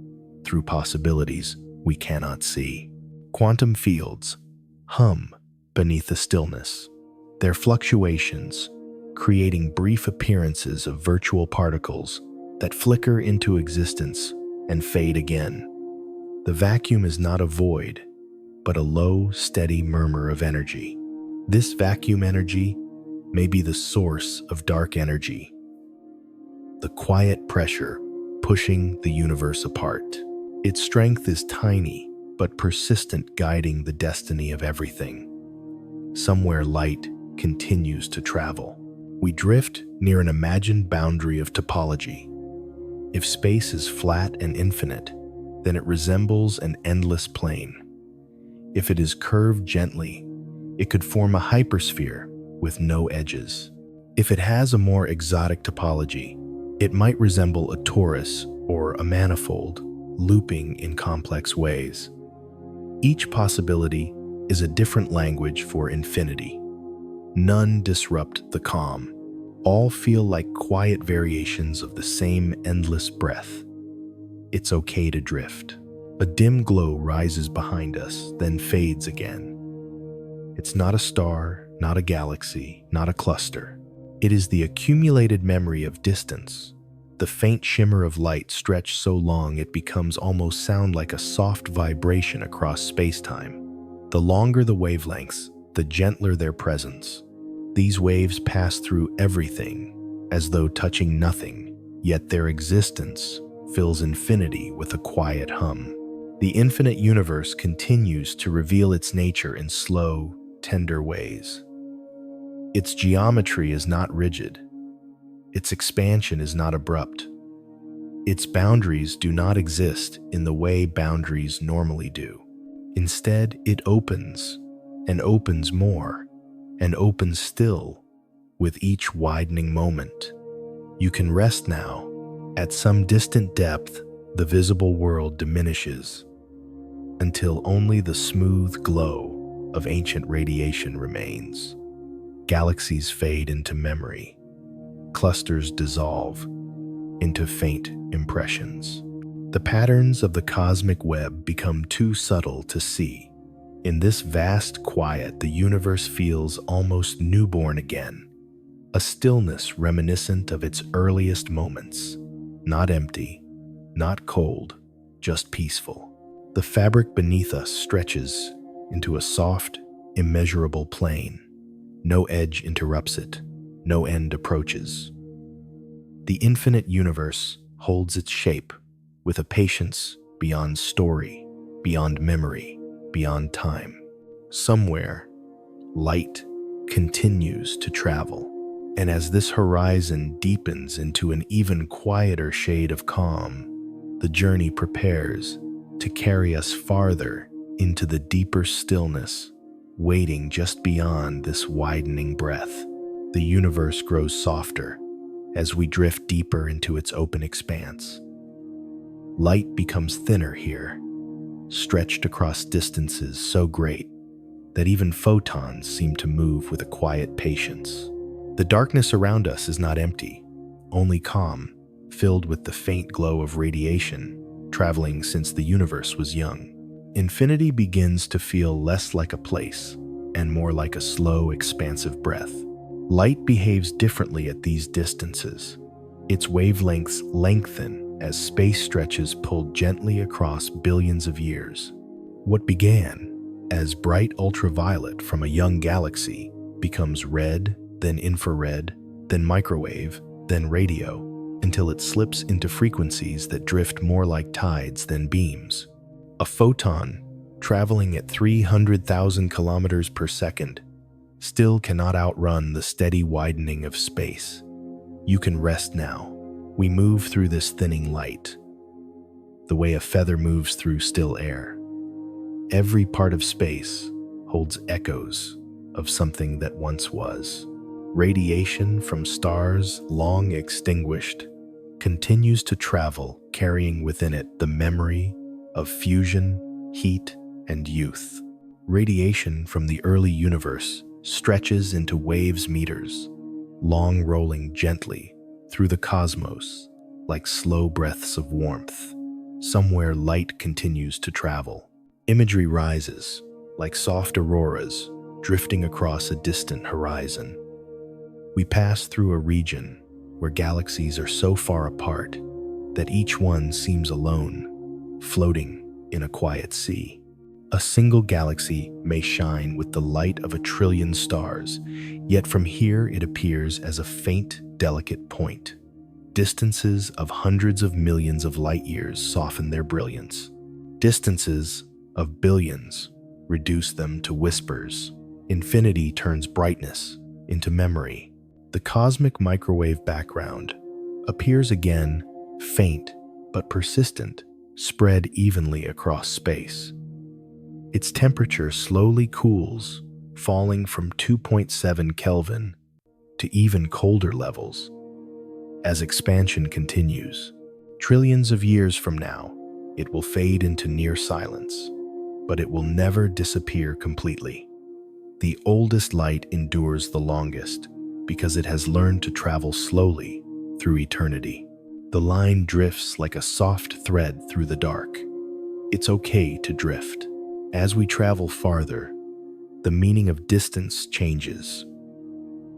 Speaker 1: through possibilities we cannot see. Quantum fields hum beneath the stillness, their fluctuations creating brief appearances of virtual particles that flicker into existence and fade again. The vacuum is not a void, but a low, steady murmur of energy. This vacuum energy may be the source of dark energy, the quiet pressure pushing the universe apart. Its strength is tiny, but persistent, guiding the destiny of everything. Somewhere light continues to travel. We drift near an imagined boundary of topology. If space is flat and infinite, then it resembles an endless plane. If it is curved gently, it could form a hypersphere with no edges. If it has a more exotic topology, it might resemble a torus or a manifold, looping in complex ways. Each possibility is a different language for infinity. None disrupt the calm. All feel like quiet variations of the same endless breath. It's okay to drift. A dim glow rises behind us, then fades again. It's not a star, not a galaxy, not a cluster. It is the accumulated memory of distance. The faint shimmer of light stretched so long it becomes almost sound like a soft vibration across space-time. The longer the wavelengths, the gentler their presence. These waves pass through everything, as though touching nothing, yet their existence fills infinity with a quiet hum. The infinite universe continues to reveal its nature in slow, tender ways. Its geometry is not rigid. Its expansion is not abrupt. Its boundaries do not exist in the way boundaries normally do. Instead, it opens, and opens more, and opens still, with each widening moment. You can rest now. At some distant depth, the visible world diminishes, until only the smooth glow of ancient radiation remains. Galaxies fade into memory. Clusters dissolve into faint impressions. The patterns of the cosmic web become too subtle to see. In this vast quiet, the universe feels almost newborn again, a stillness reminiscent of its earliest moments, not empty, not cold, just peaceful. The fabric beneath us stretches into a soft, immeasurable plane. No edge interrupts it, no end approaches. The infinite universe holds its shape with a patience beyond story, beyond memory, beyond time. Somewhere, light continues to travel. And as this horizon deepens into an even quieter shade of calm, the journey prepares to carry us farther into the deeper stillness, waiting just beyond this widening breath. The universe grows softer as we drift deeper into its open expanse. Light becomes thinner here, stretched across distances so great that even photons seem to move with a quiet patience. The darkness around us is not empty, only calm, filled with the faint glow of radiation, traveling since the universe was young. Infinity begins to feel less like a place and more like a slow, expansive breath. Light behaves differently at these distances. Its wavelengths lengthen as space stretches pulled gently across billions of years. What began as bright ultraviolet from a young galaxy becomes red, then infrared, then microwave, then radio, until it slips into frequencies that drift more like tides than beams. A photon, traveling at 300,000 kilometers per second, still cannot outrun the steady widening of space. You can rest now. We move through this thinning light, the way a feather moves through still air. Every part of space holds echoes of something that once was. Radiation from stars long extinguished continues to travel, carrying within it the memory of fusion, heat, and youth. Radiation from the early universe stretches into waves meters, long rolling gently through the cosmos like slow breaths of warmth. Somewhere light continues to travel. Imagery rises like soft auroras drifting across a distant horizon. We pass through a region where galaxies are so far apart that each one seems alone, floating in a quiet sea. A single galaxy may shine with the light of 1,000,000,000 stars, yet from here it appears as a faint, delicate point. Distances of hundreds of millions of light years soften their brilliance. Distances of billions reduce them to whispers. Infinity turns brightness into memory. The cosmic microwave background appears again, faint but persistent, spread evenly across space. Its temperature slowly cools, falling from 2.7 Kelvin to even colder levels. As expansion continues, trillions of years from now, it will fade into near silence, but it will never disappear completely. The oldest light endures the longest because it has learned to travel slowly through eternity. The line drifts like a soft thread through the dark. It's okay to drift. As we travel farther, the meaning of distance changes.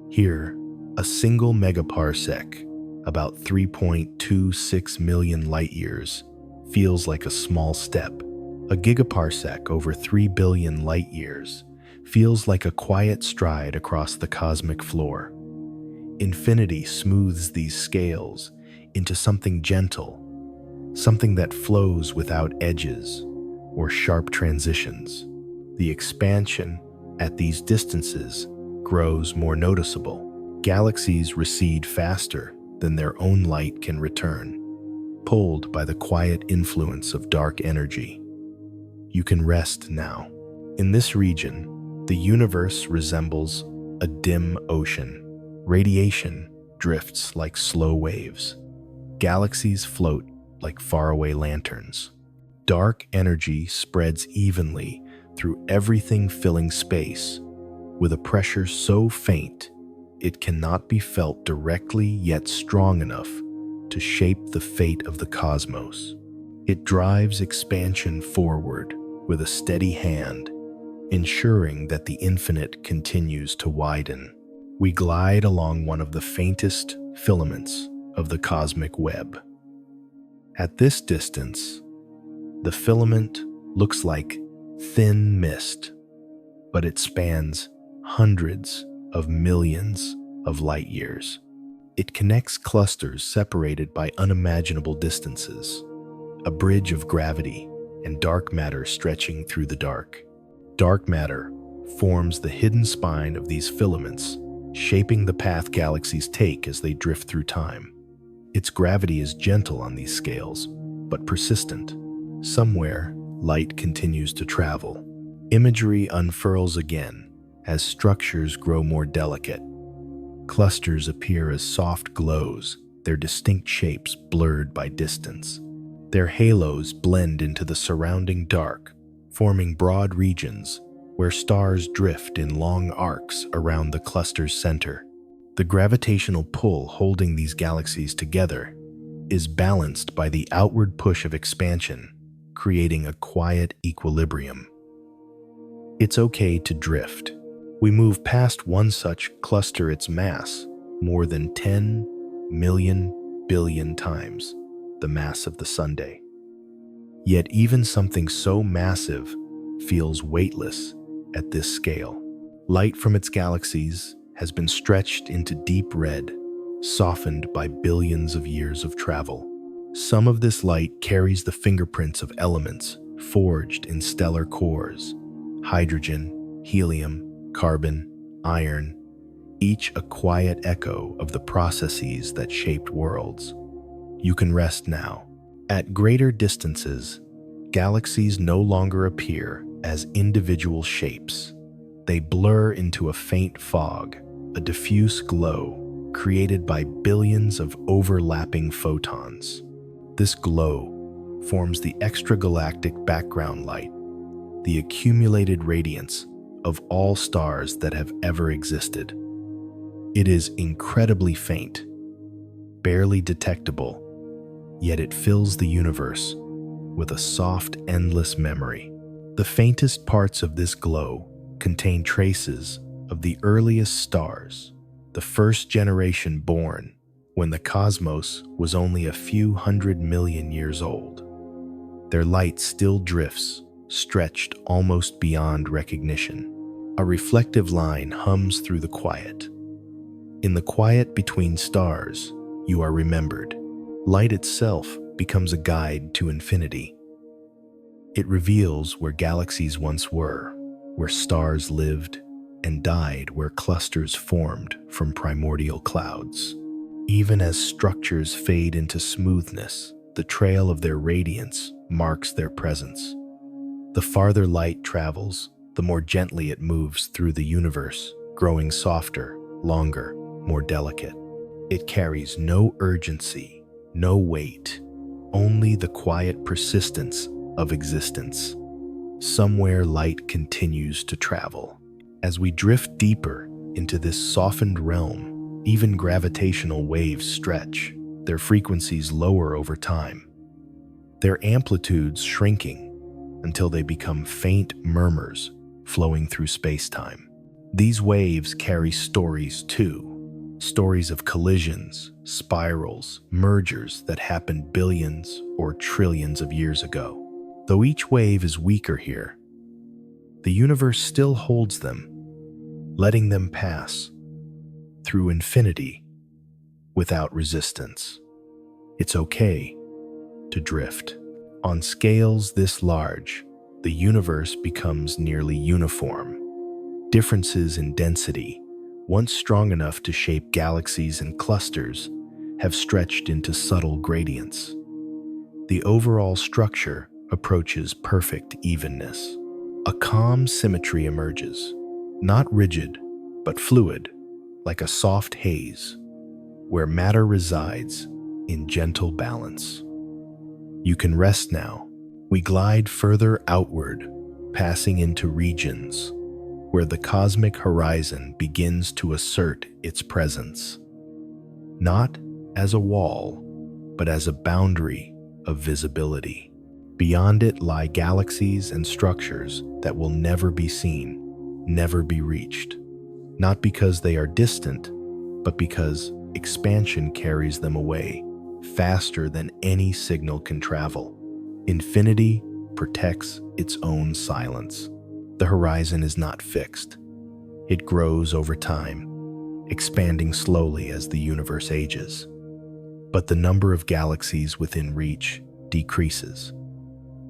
Speaker 1: Here, a single megaparsec, about 3.26 million light years, feels like a small step. A gigaparsec, over 3 billion light years, feels like a quiet stride across the cosmic floor. Infinity smooths these scales into something gentle, something that flows without edges or sharp transitions. The expansion at these distances grows more noticeable. Galaxies recede faster than their own light can return, pulled by the quiet influence of dark energy. You can rest now. In this region, the universe resembles a dim ocean. Radiation drifts like slow waves. Galaxies float like faraway lanterns. Dark energy spreads evenly through everything filling space, with a pressure so faint it cannot be felt directly yet strong enough to shape the fate of the cosmos. It drives expansion forward with a steady hand, ensuring that the infinite continues to widen. We glide along one of the faintest filaments of the cosmic web. At this distance, the filament looks like thin mist, but it spans hundreds of millions of light years. It connects clusters separated by unimaginable distances, a bridge of gravity and dark matter stretching through the dark. Dark matter forms the hidden spine of these filaments, shaping the path galaxies take as they drift through time. Its gravity is gentle on these scales, but persistent. Somewhere, light continues to travel. Imagery unfurls again as structures grow more delicate. Clusters appear as soft glows, their distinct shapes blurred by distance. Their halos blend into the surrounding dark, forming broad regions where stars drift in long arcs around the cluster's center. The gravitational pull holding these galaxies together is balanced by the outward push of expansion, creating a quiet equilibrium. It's okay to drift. We move past one such cluster, its mass, more than 10 million billion times the mass of the Sunday. Yet even something so massive feels weightless at this scale. Light from its galaxies has been stretched into deep red, softened by billions of years of travel. Some of this light carries the fingerprints of elements forged in stellar cores: hydrogen, helium, carbon, iron, each a quiet echo of the processes that shaped worlds. You can rest now. At greater distances, galaxies no longer appear as individual shapes. They blur into a faint fog, a diffuse glow created by billions of overlapping photons. This glow forms the extragalactic background light, the accumulated radiance of all stars that have ever existed. It is incredibly faint, barely detectable, yet it fills the universe with a soft, endless memory. The faintest parts of this glow contain traces of the earliest stars, the first generation born when the cosmos was only a few 100 million years old. Their light still drifts, stretched almost beyond recognition. A reflective line hums through the quiet. In the quiet between stars, you are remembered. Light itself becomes a guide to infinity. It reveals where galaxies once were, where stars lived and died, where clusters formed from primordial clouds. Even as structures fade into smoothness, the trail of their radiance marks their presence. The farther light travels, the more gently it moves through the universe, growing softer, longer, more delicate. It carries no urgency, no weight, only the quiet persistence of existence. Somewhere light continues to travel. As we drift deeper into this softened realm, even gravitational waves stretch, their frequencies lower over time, their amplitudes shrinking until they become faint murmurs flowing through space-time. These waves carry stories too, stories of collisions, spirals, mergers that happened billions or trillions of years ago. Though each wave is weaker here, the universe still holds them, letting them pass through infinity without resistance. It's okay to drift. On scales this large, the universe becomes nearly uniform. Differences in density, once strong enough to shape galaxies and clusters, have stretched into subtle gradients. The overall structure approaches perfect evenness. A calm symmetry emerges, not rigid, but fluid, like a soft haze, where matter resides in gentle balance. You can rest now. We glide further outward, passing into regions where the cosmic horizon begins to assert its presence, not as a wall, but as a boundary of visibility. Beyond it lie galaxies and structures that will never be seen, never be reached, not because they are distant, but because expansion carries them away faster than any signal can travel. Infinity protects its own silence. The horizon is not fixed. It grows over time, expanding slowly as the universe ages. But the number of galaxies within reach decreases.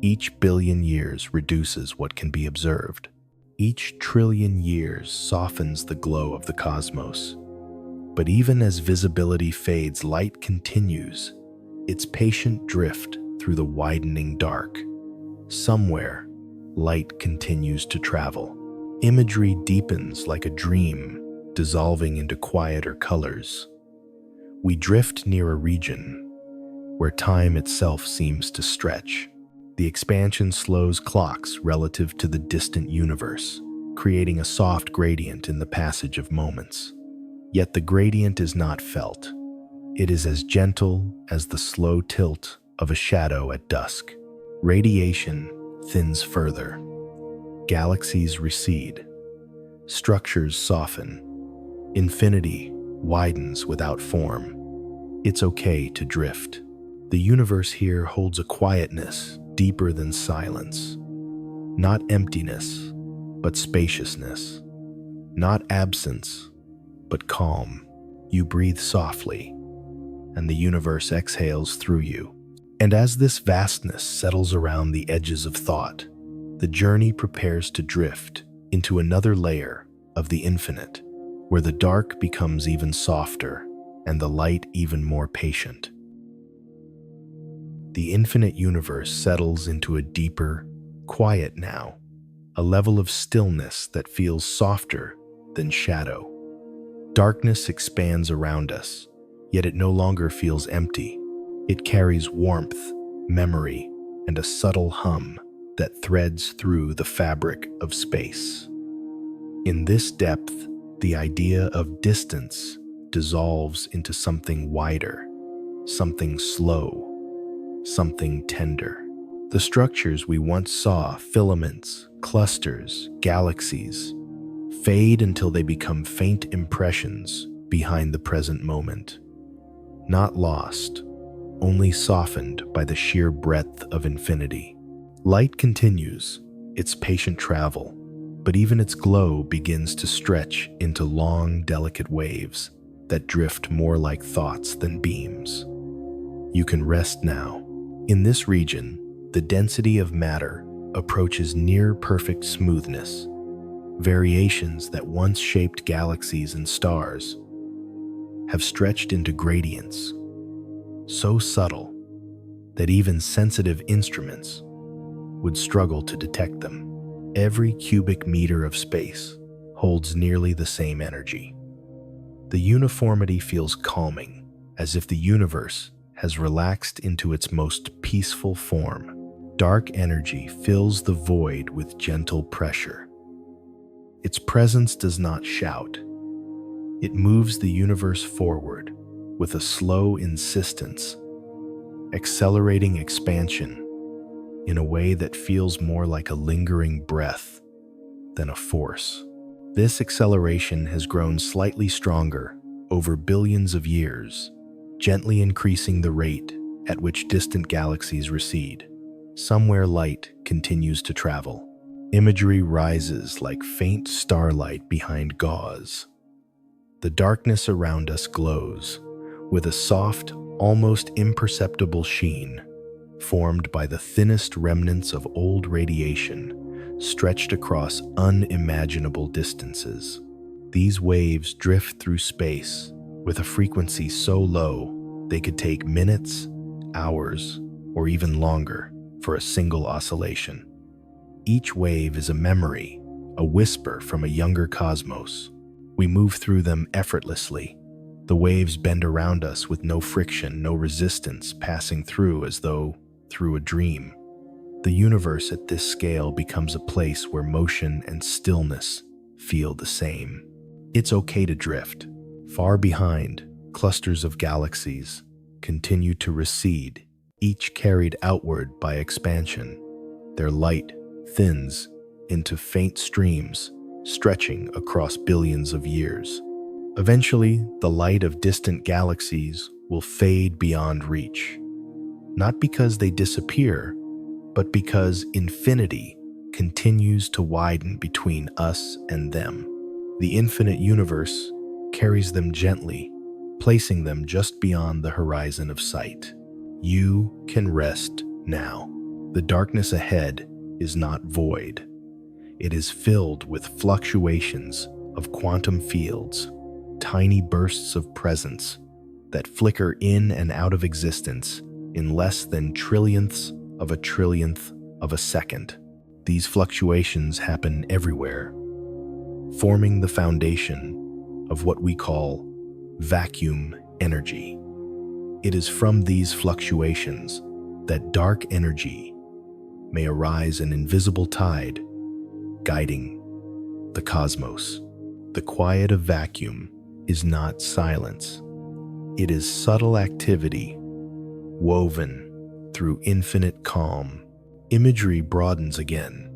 Speaker 1: Each billion years reduces what can be observed. Each trillion years softens the glow of the cosmos. But even as visibility fades, light continues, its patient drift through the widening dark. Somewhere, light continues to travel. Imagery deepens like a dream, dissolving into quieter colors. We drift near a region where time itself seems to stretch. The expansion slows clocks relative to the distant universe, creating a soft gradient in the passage of moments. Yet the gradient is not felt. It is as gentle as the slow tilt of a shadow at dusk. Radiation thins further. Galaxies recede. Structures soften. Infinity widens without form. It's okay to drift. The universe here holds a quietness deeper than silence. Not emptiness, but spaciousness. Not absence, but calm. You breathe softly, and the universe exhales through you. And as this vastness settles around the edges of thought, the journey prepares to drift into another layer of the infinite, where the dark becomes even softer and the light even more patient. The infinite universe settles into a deeper, quiet now, a level of stillness that feels softer than shadow. Darkness expands around us, yet it no longer feels empty. It carries warmth, memory, and a subtle hum that threads through the fabric of space. In this depth, the idea of distance dissolves into something wider, something slow, something tender. The structures we once saw, filaments, clusters, galaxies, fade until they become faint impressions behind the present moment. Not lost, only softened by the sheer breadth of infinity. Light continues its patient travel, but even its glow begins to stretch into long, delicate waves that drift more like thoughts than beams. You can rest now. In this region, the density of matter approaches near perfect smoothness. Variations that once shaped galaxies and stars have stretched into gradients so subtle that even sensitive instruments would struggle to detect them. Every cubic meter of space holds nearly the same energy. The uniformity feels calming, as if the universe has relaxed into its most peaceful form. Dark energy fills the void with gentle pressure. Its presence does not shout. It moves the universe forward with a slow insistence, accelerating expansion in a way that feels more like a lingering breath than a force. This acceleration has grown slightly stronger over billions of years, gently increasing the rate at which distant galaxies recede. Somewhere light continues to travel. Imagery rises like faint starlight behind gauze. The darkness around us glows with a soft, almost imperceptible sheen, formed by the thinnest remnants of old radiation stretched across unimaginable distances. These waves drift through space with a frequency so low they could take minutes, hours, or even longer for a single oscillation. Each wave is a memory, a whisper from a younger cosmos. We move through them effortlessly. The waves bend around us with no friction, no resistance, passing through as though through a dream. The universe at this scale becomes a place where motion and stillness feel the same. It's okay to drift. Far behind, clusters of galaxies continue to recede, each carried outward by expansion. Their light thins into faint streams, stretching across billions of years. Eventually, the light of distant galaxies will fade beyond reach, not because they disappear, but because infinity continues to widen between us and them. The infinite universe carries them gently, placing them just beyond the horizon of sight. You can rest now. The darkness ahead is not void. It is filled with fluctuations of quantum fields, tiny bursts of presence that flicker in and out of existence in less than trillionths of a second. These fluctuations happen everywhere, forming the foundation of what we call vacuum energy. It is from these fluctuations that dark energy may arise an invisible tide, guiding the cosmos. The quiet of vacuum is not silence. It is subtle activity, woven through infinite calm. Imagery broadens again.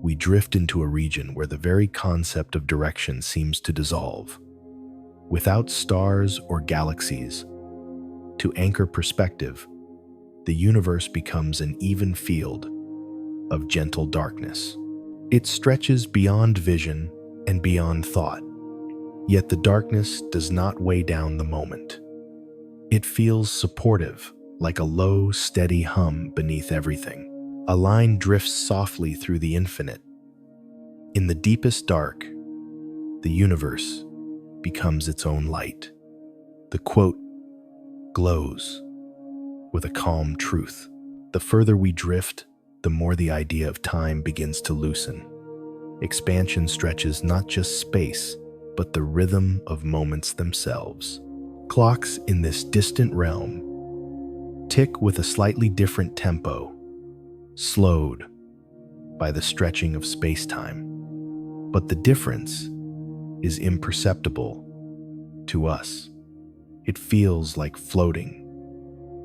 Speaker 1: We drift into a region where the very concept of direction seems to dissolve. Without stars or galaxies to anchor perspective, the universe becomes an even field of gentle darkness. It stretches beyond vision and beyond thought, yet the darkness does not weigh down the moment. It feels supportive, like a low, steady hum beneath everything. A line drifts softly through the infinite. In the deepest dark, the universe becomes its own light. The quote glows with a calm truth. The further we drift, the more the idea of time begins to loosen. Expansion stretches not just space, but the rhythm of moments themselves. Clocks in this distant realm tick with a slightly different tempo, slowed by the stretching of space-time. But the difference is imperceptible to us. It feels like floating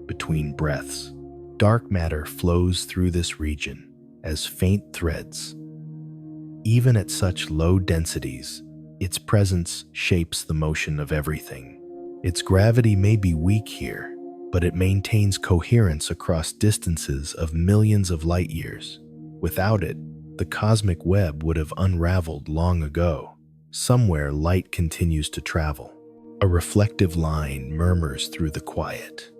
Speaker 1: between breaths. Dark matter flows through this region as faint threads. Even at such low densities, its presence shapes the motion of everything. Its gravity may be weak here, but it maintains coherence across distances of millions of light years. Without it, the cosmic web would have unraveled long ago. Somewhere light continues to travel. A reflective line murmurs through the quiet.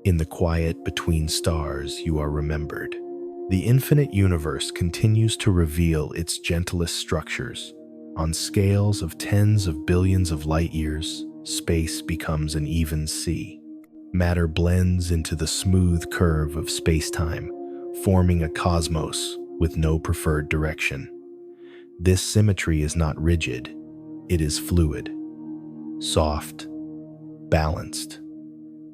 Speaker 1: In the quiet between stars, you are remembered. The infinite universe continues to reveal its gentlest structures. On scales of tens of billions of light years, space becomes an even sea. Matter blends into the smooth curve of space-time, forming a cosmos with no preferred direction. This symmetry is not rigid, it is fluid, soft, balanced.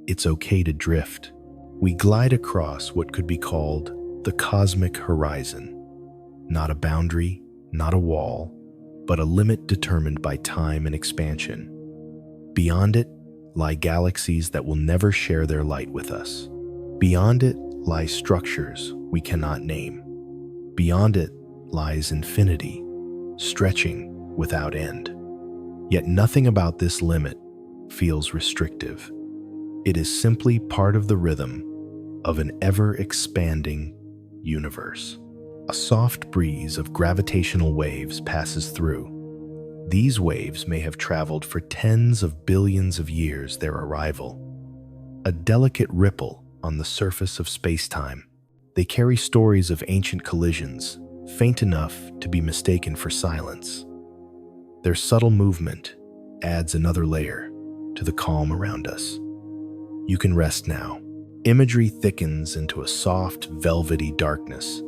Speaker 1: It's okay to drift. We glide across what could be called the cosmic horizon. Not a boundary, not a wall, but a limit determined by time and expansion. Beyond it lie galaxies that will never share their light with us. Beyond it lie structures we cannot name. Beyond it lies infinity, stretching without end. Yet nothing about this limit feels restrictive. It is simply part of the rhythm of an ever-expanding universe. A soft breeze of gravitational waves passes through. These waves may have traveled for tens of billions of years their arrival. A delicate ripple on the surface of space-time. They carry stories of ancient collisions, faint enough to be mistaken for silence. Their subtle movement adds another layer to the calm around us. You can rest now. Imagery thickens into a soft, velvety darkness.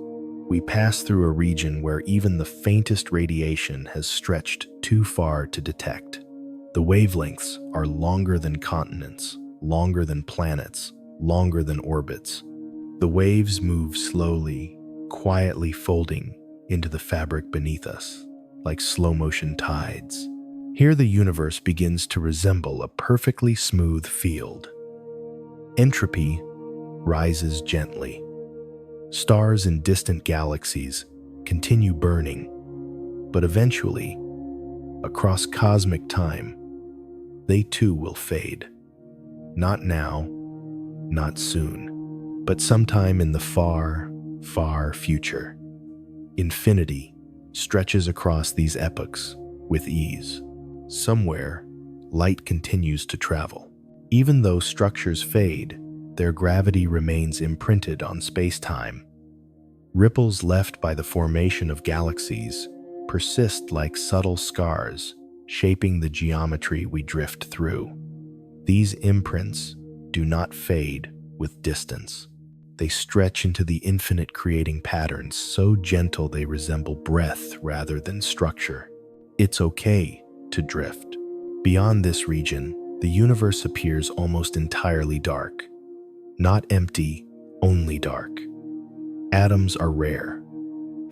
Speaker 1: We pass through a region where even the faintest radiation has stretched too far to detect. The wavelengths are longer than continents, longer than planets, longer than orbits. The waves move slowly, quietly folding into the fabric beneath us, like slow-motion tides. Here the universe begins to resemble a perfectly smooth field. Entropy rises gently. Stars in distant galaxies continue burning, but eventually, across cosmic time, they too will fade. Not now, not soon, but sometime in the far, far future. Infinity stretches across these epochs with ease. Somewhere, light continues to travel. Even though structures fade, their gravity remains imprinted on space-time. Ripples left by the formation of galaxies persist like subtle scars, shaping the geometry we drift through. These imprints do not fade with distance. They stretch into the infinite, creating patterns so gentle they resemble breath rather than structure. It's okay to drift. Beyond this region, the universe appears almost entirely dark. Not empty, only dark. Atoms are rare,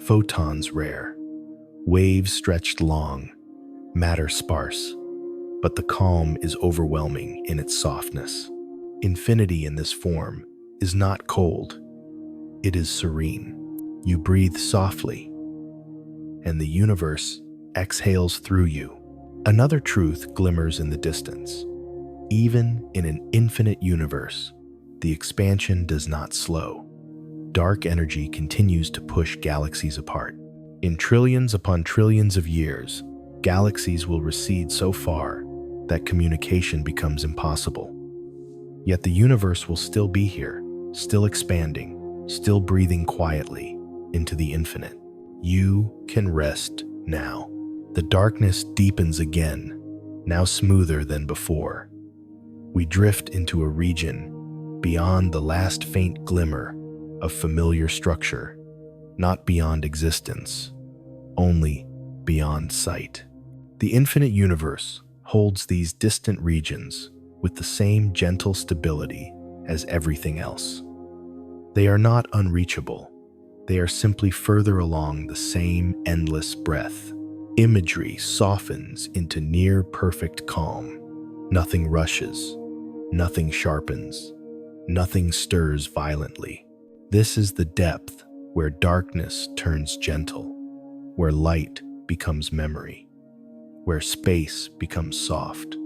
Speaker 1: photons rare, waves stretched long, matter sparse. but the calm is overwhelming in its softness. Infinity in this form is not cold, it is serene. You breathe softly, and the universe exhales through you. Another truth glimmers in the distance. Even in an infinite universe, the expansion does not slow. Dark energy continues to push galaxies apart. In trillions upon trillions of years, galaxies will recede so far that communication becomes impossible. Yet the universe will still be here, still expanding, still breathing quietly into the infinite. You can rest now. The darkness deepens again, now smoother than before. We drift into a region beyond the last faint glimmer of familiar structure, not beyond existence, only beyond sight. The infinite universe holds these distant regions with the same gentle stability as everything else. They are not unreachable. They are simply further along the same endless breath. Imagery softens into near-perfect calm. Nothing rushes, nothing sharpens, nothing stirs violently. This is the depth where darkness turns gentle, where light becomes memory, where space becomes soft,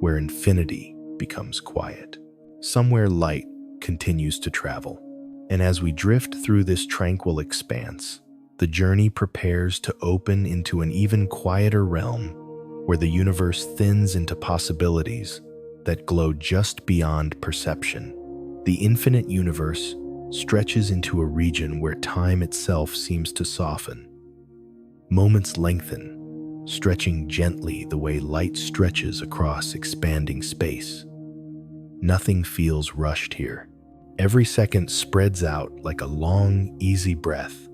Speaker 1: where infinity becomes quiet. Somewhere light continues to travel. And as we drift through this tranquil expanse, the journey prepares to open into an even quieter realm where the universe thins into possibilities that glow just beyond perception. The infinite universe stretches into a region where time itself seems to soften. Moments lengthen, stretching gently the way light stretches across expanding space. Nothing feels rushed here. Every second spreads out like a long, easy breath,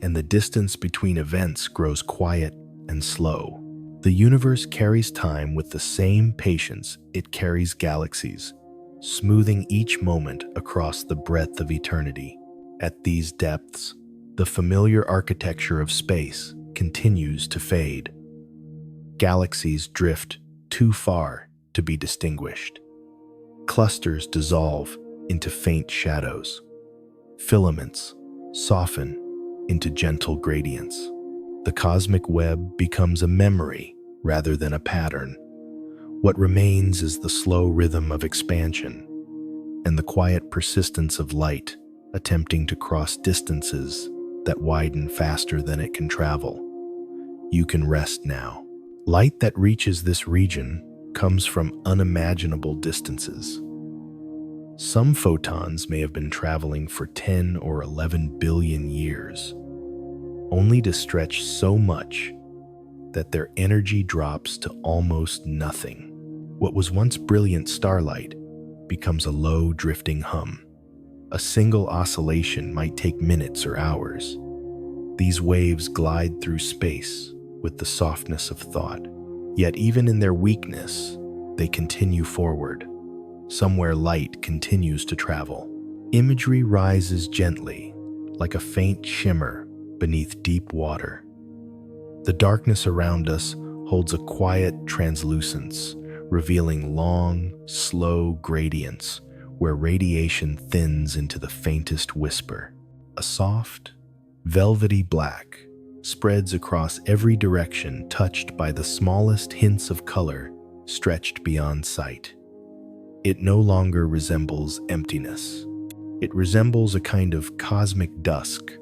Speaker 1: and the distance between events grows quiet and slow. The universe carries time with the same patience it carries galaxies, smoothing each moment across the breadth of eternity. At these depths, the familiar architecture of space continues to fade. Galaxies drift too far to be distinguished. Clusters dissolve into faint shadows. Filaments soften into gentle gradients. The cosmic web becomes a memory rather than a pattern. What remains is the slow rhythm of expansion and the quiet persistence of light attempting to cross distances that widen faster than it can travel. You can rest now. Light that reaches this region comes from unimaginable distances. Some photons may have been traveling for 10 or 11 billion years, only to stretch so much that their energy drops to almost nothing. What was once brilliant starlight becomes a low, drifting hum. A single oscillation might take minutes or hours. These waves glide through space with the softness of thought. Yet even in their weakness, they continue forward. Somewhere light continues to travel. Imagery rises gently, like a faint shimmer beneath deep water. The darkness around us holds a quiet translucence, revealing long, slow gradients where radiation thins into the faintest whisper. A soft, velvety black spreads across every direction, touched by the smallest hints of color stretched beyond sight. It no longer resembles emptiness. It resembles a kind of cosmic dusk,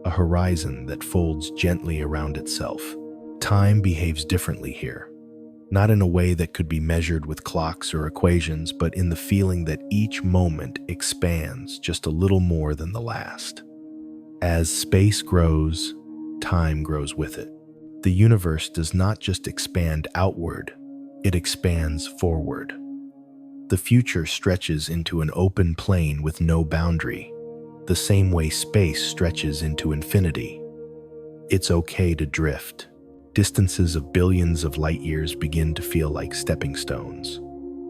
Speaker 1: a horizon that folds gently around itself. Time behaves differently here, not in a way that could be measured with clocks or equations, but in the feeling that each moment expands just a little more than the last. As space grows, time grows with it. The universe does not just expand outward, it expands forward. The future stretches into an open plane with no boundary, the same way space stretches into infinity. It's okay to drift. Distances of billions of light years begin to feel like stepping stones.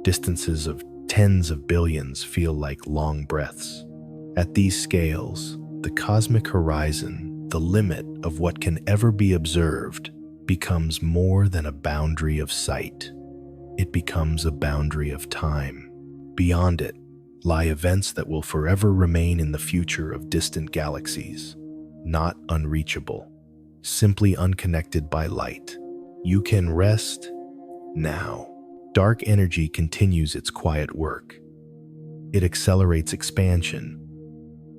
Speaker 1: Distances of tens of billions feel like long breaths. At these scales, the cosmic horizon, the limit of what can ever be observed, becomes more than a boundary of sight. it becomes a boundary of time. Beyond it lie events that will forever remain in the future of distant galaxies, not unreachable, simply unconnected by light. You can rest now. Dark energy continues its quiet work. It accelerates expansion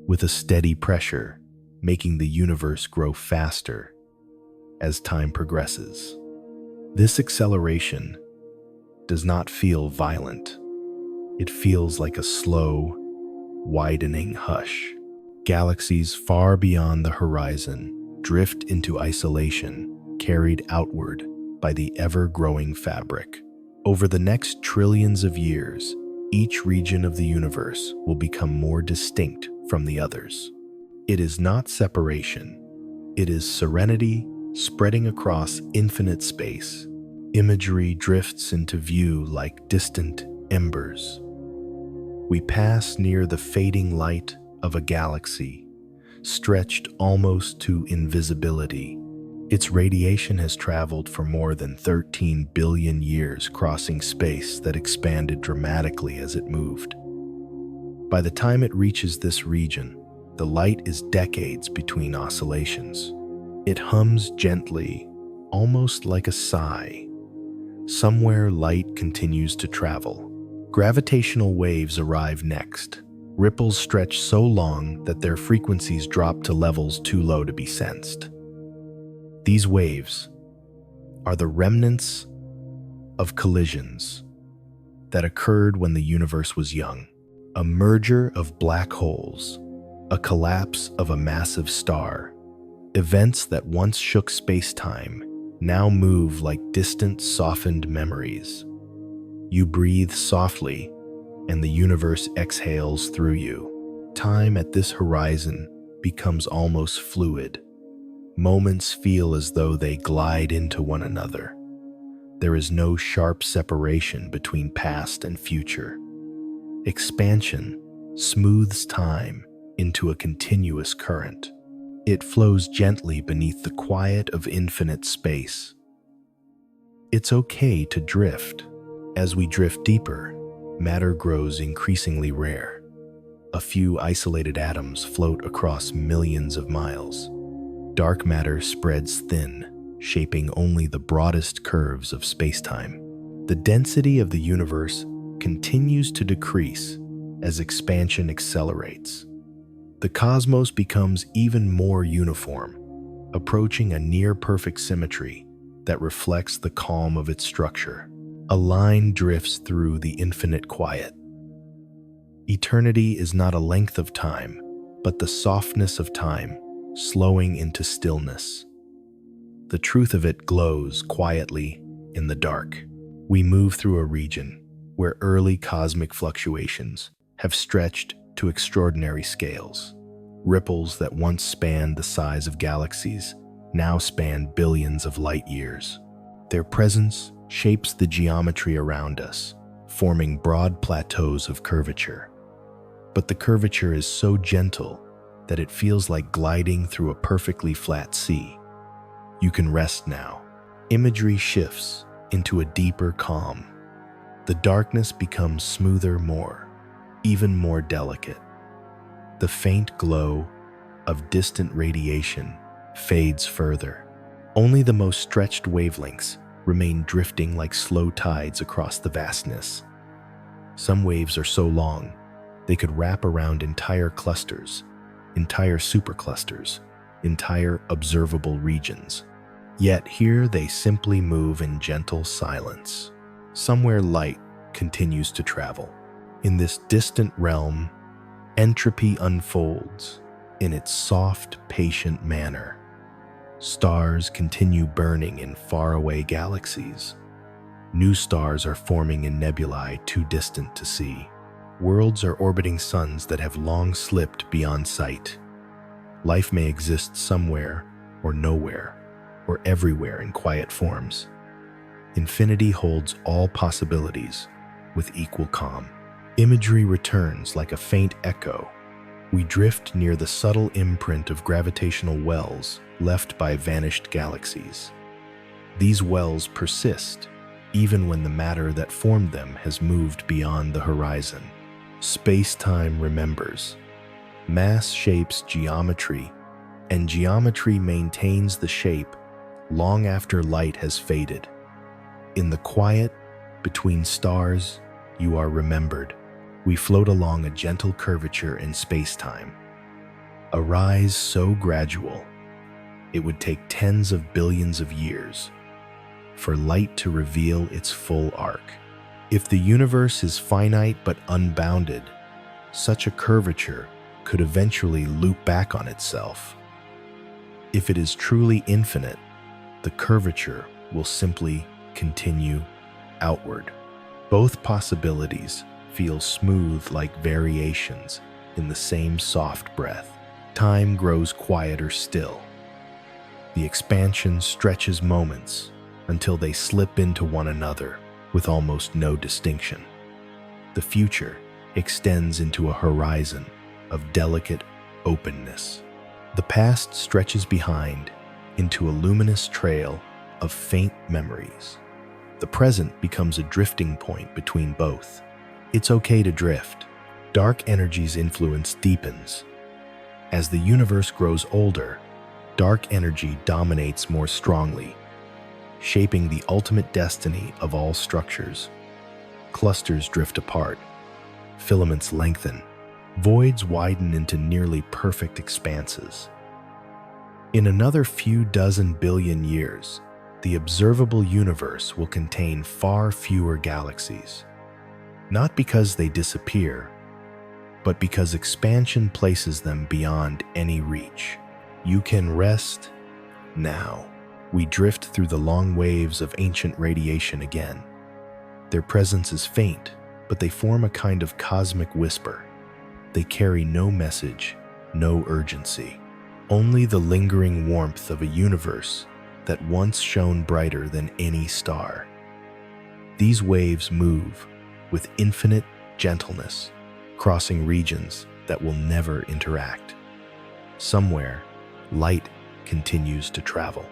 Speaker 1: with a steady pressure, making the universe grow faster as time progresses. This acceleration does not feel violent. It feels like a slow, widening hush. Galaxies far beyond the horizon drift into isolation, carried outward by the ever-growing fabric. Over the next trillions of years, each region of the universe will become more distinct from the others. It is not separation. It is serenity spreading across infinite space. Imagery drifts into view like distant embers. We pass near the fading light of a galaxy, stretched almost to invisibility. Its radiation has traveled for more than 13 billion years, crossing space that expanded dramatically as it moved. By the time it reaches this region, the light is decades between oscillations. It hums gently, almost like a sigh. Somewhere light continues to travel. Gravitational waves arrive next. Ripples stretch so long that their frequencies drop to levels too low to be sensed. These waves are the remnants of collisions that occurred when the universe was young. A merger of black holes, a collapse of a massive star. Events that once shook space-time now move like distant, softened memories. You breathe softly, and the universe exhales through you. Time at this horizon becomes almost fluid. Moments feel as though they glide into one another. There is no sharp separation between past and future. Expansion smooths time into a continuous current. It flows gently beneath the quiet of infinite space. It's okay to drift. As we drift deeper, matter grows increasingly rare. A few isolated atoms float across millions of miles. Dark matter spreads thin, shaping only the broadest curves of spacetime. The density of the universe continues to decrease as expansion accelerates. The cosmos becomes even more uniform, approaching a near-perfect symmetry that reflects the calm of its structure. A line drifts through the infinite quiet. Eternity is not a length of time, but the softness of time, slowing into stillness. The truth of it glows quietly in the dark. We move through a region where early cosmic fluctuations have stretched to extraordinary scales. Ripples that once spanned the size of galaxies now span billions of light years. Their presence shapes the geometry around us, forming broad plateaus of curvature. But the curvature is so gentle that it feels like gliding through a perfectly flat sea. You can rest now. Imagery shifts into a deeper calm. The darkness becomes smoother, even more delicate. The faint glow of distant radiation fades further. Only the most stretched wavelengths remain drifting like slow tides across the vastness. Some waves are so long, they could wrap around entire clusters, entire superclusters, entire observable regions. Yet here they simply move in gentle silence. Somewhere light continues to travel. In this distant realm, entropy unfolds in its soft, patient manner. Stars continue burning in faraway galaxies. New stars are forming in nebulae too distant to see. Worlds are orbiting suns that have long slipped beyond sight. Life may exist somewhere or nowhere, or everywhere in quiet forms. Infinity holds all possibilities with equal calm. Imagery returns like a faint echo. We drift near the subtle imprint of gravitational wells left by vanished galaxies. These wells persist, even when the matter that formed them has moved beyond the horizon. Space-time remembers. Mass shapes geometry, and geometry maintains the shape long after light has faded. In the quiet between stars, you are remembered. We float along a gentle curvature in space-time, a rise so gradual it would take tens of billions of years for light to reveal its full arc. If the universe is finite but unbounded, such a curvature could eventually loop back on itself. If it is truly infinite, the curvature will simply continue outward. Both possibilities feel smooth like variations in the same soft breath. Time grows quieter still. The expansion stretches moments until they slip into one another with almost no distinction. The future extends into a horizon of delicate openness. The past stretches behind into a luminous trail of faint memories. The present becomes a drifting point between both. It's okay to drift. Dark energy's influence deepens. As the universe grows older, dark energy dominates more strongly, shaping the ultimate destiny of all structures. Clusters drift apart, filaments lengthen, voids widen into nearly perfect expanses. In another few dozen billion years, the observable universe will contain far fewer galaxies. Not because they disappear, but because expansion places them beyond any reach. You can rest now. We drift through the long waves of ancient radiation again. Their presence is faint, but they form a kind of cosmic whisper. They carry no message, no urgency, only the lingering warmth of a universe that once shone brighter than any star. These waves move with infinite gentleness, crossing regions that will never interact. Somewhere, light continues to travel.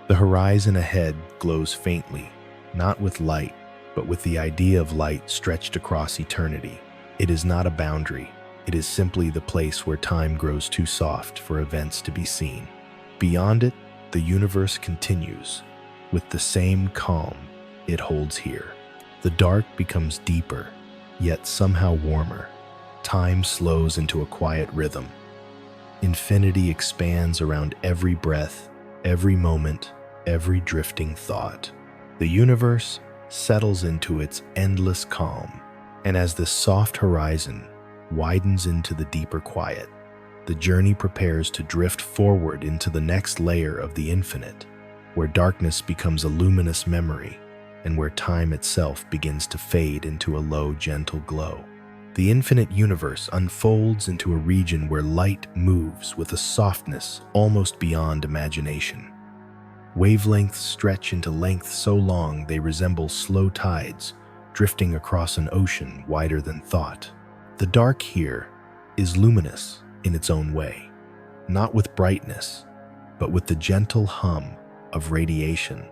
Speaker 1: The horizon ahead glows faintly, not with light, but with the idea of light stretched across eternity. It is not a boundary. It is simply the place where time grows too soft for events to be seen. Beyond it, the universe continues, with the same calm it holds here. The dark becomes deeper, yet somehow warmer. Time slows into a quiet rhythm. Infinity expands around every breath, every moment, every drifting thought. The universe settles into its endless calm, and as this soft horizon widens into the deeper quiet, the journey prepares to drift forward into the next layer of the infinite, where darkness becomes a luminous memory and where time itself begins to fade into a low, gentle glow. The infinite universe unfolds into a region where light moves with a softness almost beyond imagination. Wavelengths stretch into length so long they resemble slow tides drifting across an ocean wider than thought. The dark here is luminous in its own way, not with brightness, but with the gentle hum of radiation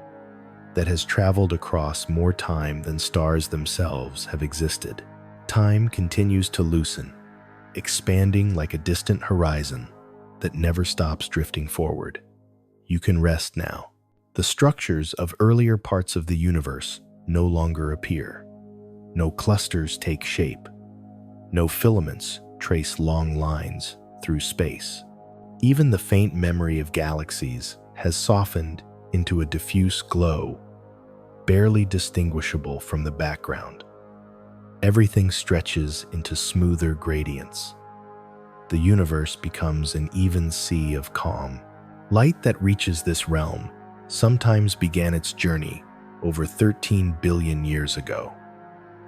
Speaker 1: that has traveled across more time than stars themselves have existed. Time continues to loosen, expanding like a distant horizon that never stops drifting forward. You can rest now. The structures of earlier parts of the universe no longer appear. No clusters take shape. No filaments trace long lines through space. Even the faint memory of galaxies has softened into a diffuse glow, barely distinguishable from the background. Everything stretches into smoother gradients. The universe becomes an even sea of calm. Light that reaches this realm sometimes began its journey over 13 billion years ago.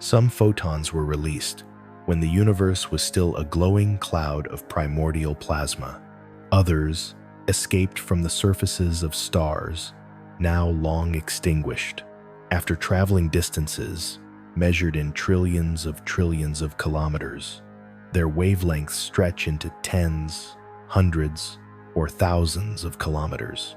Speaker 1: Some photons were released when the universe was still a glowing cloud of primordial plasma. Others escaped from the surfaces of stars, now long extinguished. After traveling distances measured in trillions of kilometers, their wavelengths stretch into tens, hundreds, or thousands of kilometers.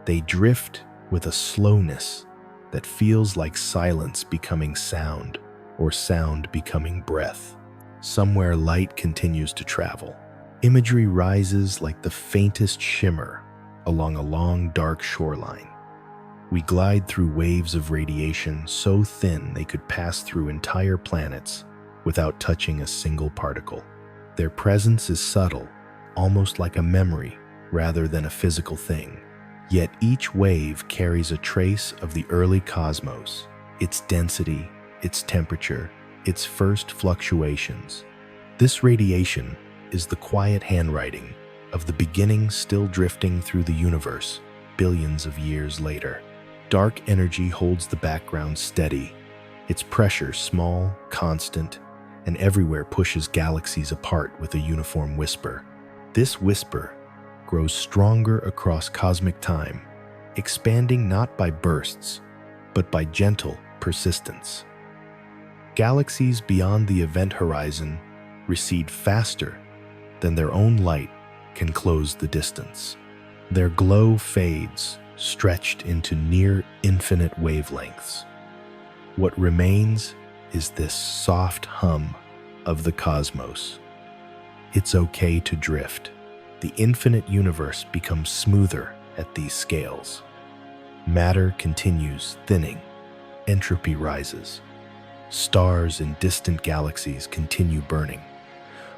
Speaker 1: They drift with a slowness that feels like silence becoming sound or sound becoming breath. Somewhere light continues to travel. Imagery rises like the faintest shimmer along a long, dark shoreline. We glide through waves of radiation so thin they could pass through entire planets without touching a single particle. Their presence is subtle, almost like a memory rather than a physical thing. Yet each wave carries a trace of the early cosmos, its density, its temperature, its first fluctuations. This radiation is the quiet handwriting of the beginning still drifting through the universe billions of years later. Dark energy holds the background steady, its pressure small, constant, and everywhere pushes galaxies apart with a uniform whisper. This whisper grows stronger across cosmic time, expanding not by bursts, but by gentle persistence. Galaxies beyond the event horizon recede faster than their own light can close the distance. Their glow fades, stretched into near infinite wavelengths. What remains is this soft hum of the cosmos. It's okay to drift. The infinite universe becomes smoother at these scales. Matter continues thinning. Entropy rises. Stars in distant galaxies continue burning.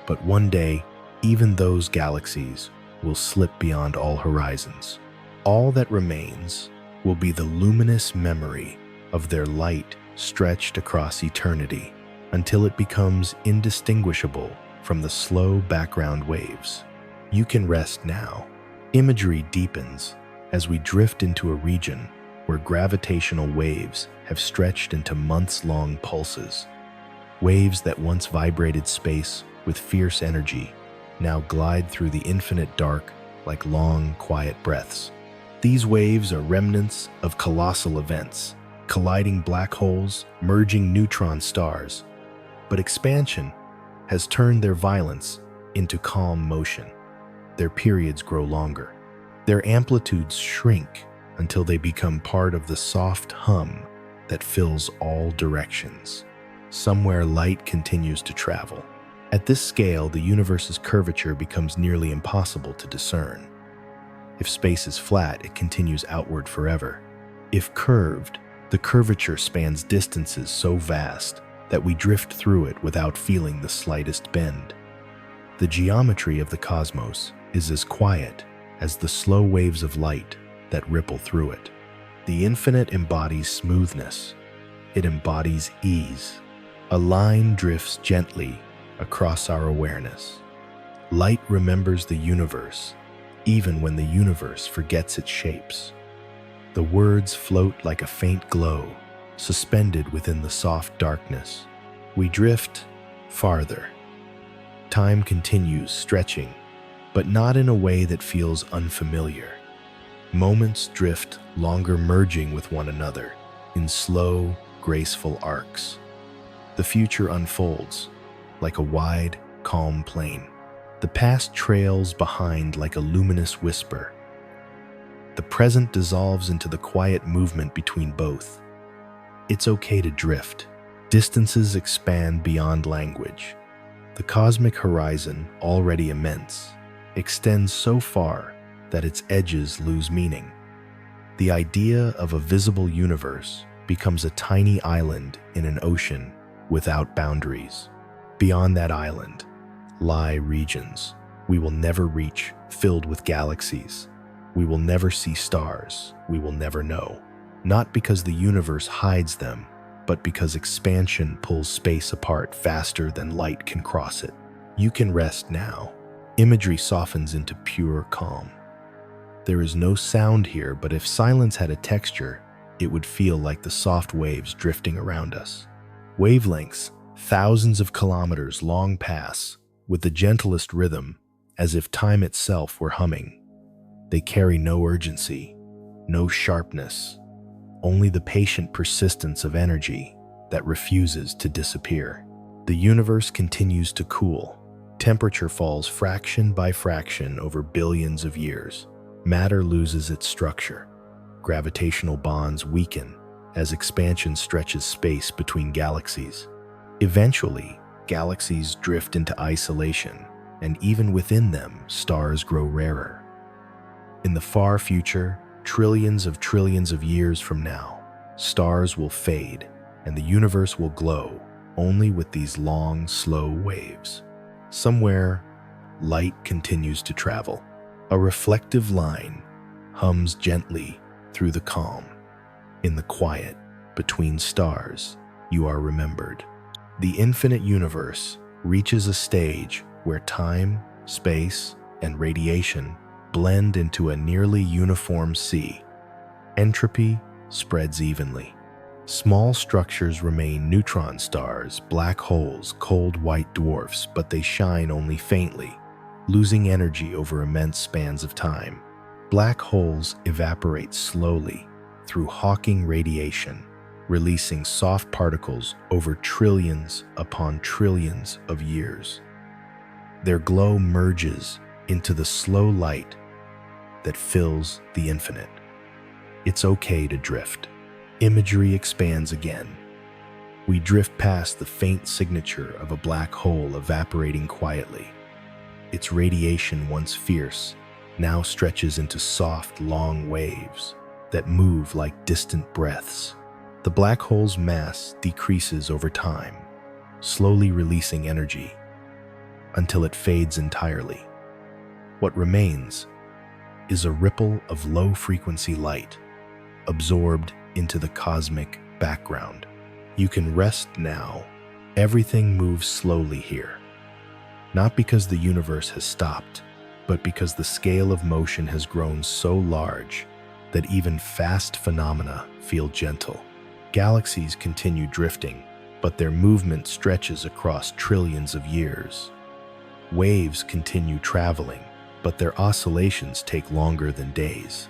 Speaker 1: But one day, even those galaxies will slip beyond all horizons. All that remains will be the luminous memory of their light stretched across eternity until it becomes indistinguishable from the slow background waves. You can rest now. Imagery deepens as we drift into a region where gravitational waves have stretched into months-long pulses. Waves that once vibrated space with fierce energy now glide through the infinite dark like long, quiet breaths. These waves are remnants of colossal events, colliding black holes, merging neutron stars. But expansion has turned their violence into calm motion. Their periods grow longer. Their amplitudes shrink until they become part of the soft hum that fills all directions. Somewhere light continues to travel. At this scale, the universe's curvature becomes nearly impossible to discern. If space is flat, it continues outward forever. If curved, the curvature spans distances so vast that we drift through it without feeling the slightest bend. The geometry of the cosmos is as quiet as the slow waves of light that ripple through it. The infinite embodies smoothness. It embodies ease. A line drifts gently across our awareness. Light remembers the universe, even when the universe forgets its shapes. The words float like a faint glow, suspended within the soft darkness. We drift farther. Time continues stretching, but not in a way that feels unfamiliar. Moments drift longer, merging with one another in slow, graceful arcs. The future unfolds like a wide, calm plain. The past trails behind like a luminous whisper. The present dissolves into the quiet movement between both. It's okay to drift. Distances expand beyond language. The cosmic horizon, already immense, extends so far that its edges lose meaning. The idea of a visible universe becomes a tiny island in an ocean without boundaries. Beyond that island lie regions we will never reach, filled with galaxies. We will never see stars. We will never know. Not because the universe hides them, but because expansion pulls space apart faster than light can cross it. You can rest now. Imagery softens into pure calm. There is no sound here, but if silence had a texture, it would feel like the soft waves drifting around us. Wavelengths, thousands of kilometers long, pass with the gentlest rhythm, as if time itself were humming. They carry no urgency, no sharpness, only the patient persistence of energy that refuses to disappear. The universe continues to cool. Temperature falls fraction by fraction over billions of years. Matter loses its structure. Gravitational bonds weaken, as expansion stretches space between galaxies. Eventually, galaxies drift into isolation, and even within them, stars grow rarer. In the far future, trillions of years from now, stars will fade, and the universe will glow only with these long, slow waves. Somewhere, light continues to travel. A reflective line hums gently through the calm. In the quiet between stars, you are remembered. The infinite universe reaches a stage where time, space, and radiation blend into a nearly uniform sea. Entropy spreads evenly. Small structures remain neutron stars, black holes, cold white dwarfs, but they shine only faintly, losing energy over immense spans of time. Black holes evaporate slowly through Hawking radiation, releasing soft particles over trillions upon trillions of years. Their glow merges into the slow light that fills the infinite. It's okay to drift. Imagery expands again. We drift past the faint signature of a black hole evaporating quietly. Its radiation, once fierce, now stretches into soft, long waves that move like distant breaths. The black hole's mass decreases over time, slowly releasing energy until it fades entirely. What remains is a ripple of low-frequency light absorbed into the cosmic background. You can rest now. Everything moves slowly here. Not because the universe has stopped, but because the scale of motion has grown so large that even fast phenomena feel gentle. Galaxies continue drifting, but their movement stretches across trillions of years. Waves continue traveling, but their oscillations take longer than days.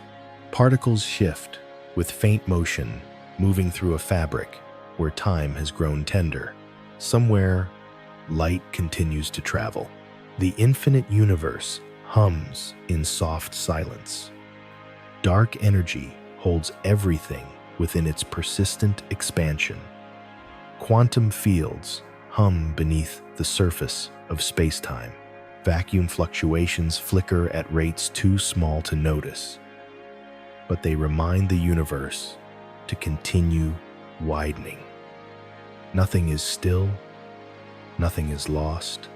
Speaker 1: Particles shift, with faint motion, moving through a fabric where time has grown tender. Somewhere, light continues to travel. The infinite universe hums in soft silence. Dark energy holds everything within its persistent expansion. Quantum fields hum beneath the surface of space-time. Vacuum fluctuations flicker at rates too small to notice, but they remind the universe to continue widening. Nothing is still, nothing is lost.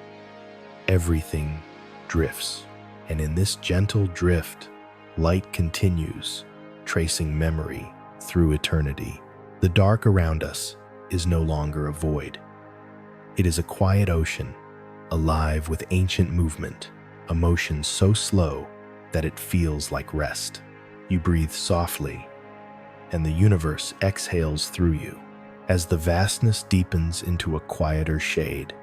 Speaker 1: Everything drifts, and in this gentle drift, light continues, tracing memory through eternity. The dark around us is no longer a void. It is a quiet ocean, alive with ancient movement, a motion so slow that it feels like rest. You breathe softly, and the universe exhales through you. As the vastness deepens into a quieter shade,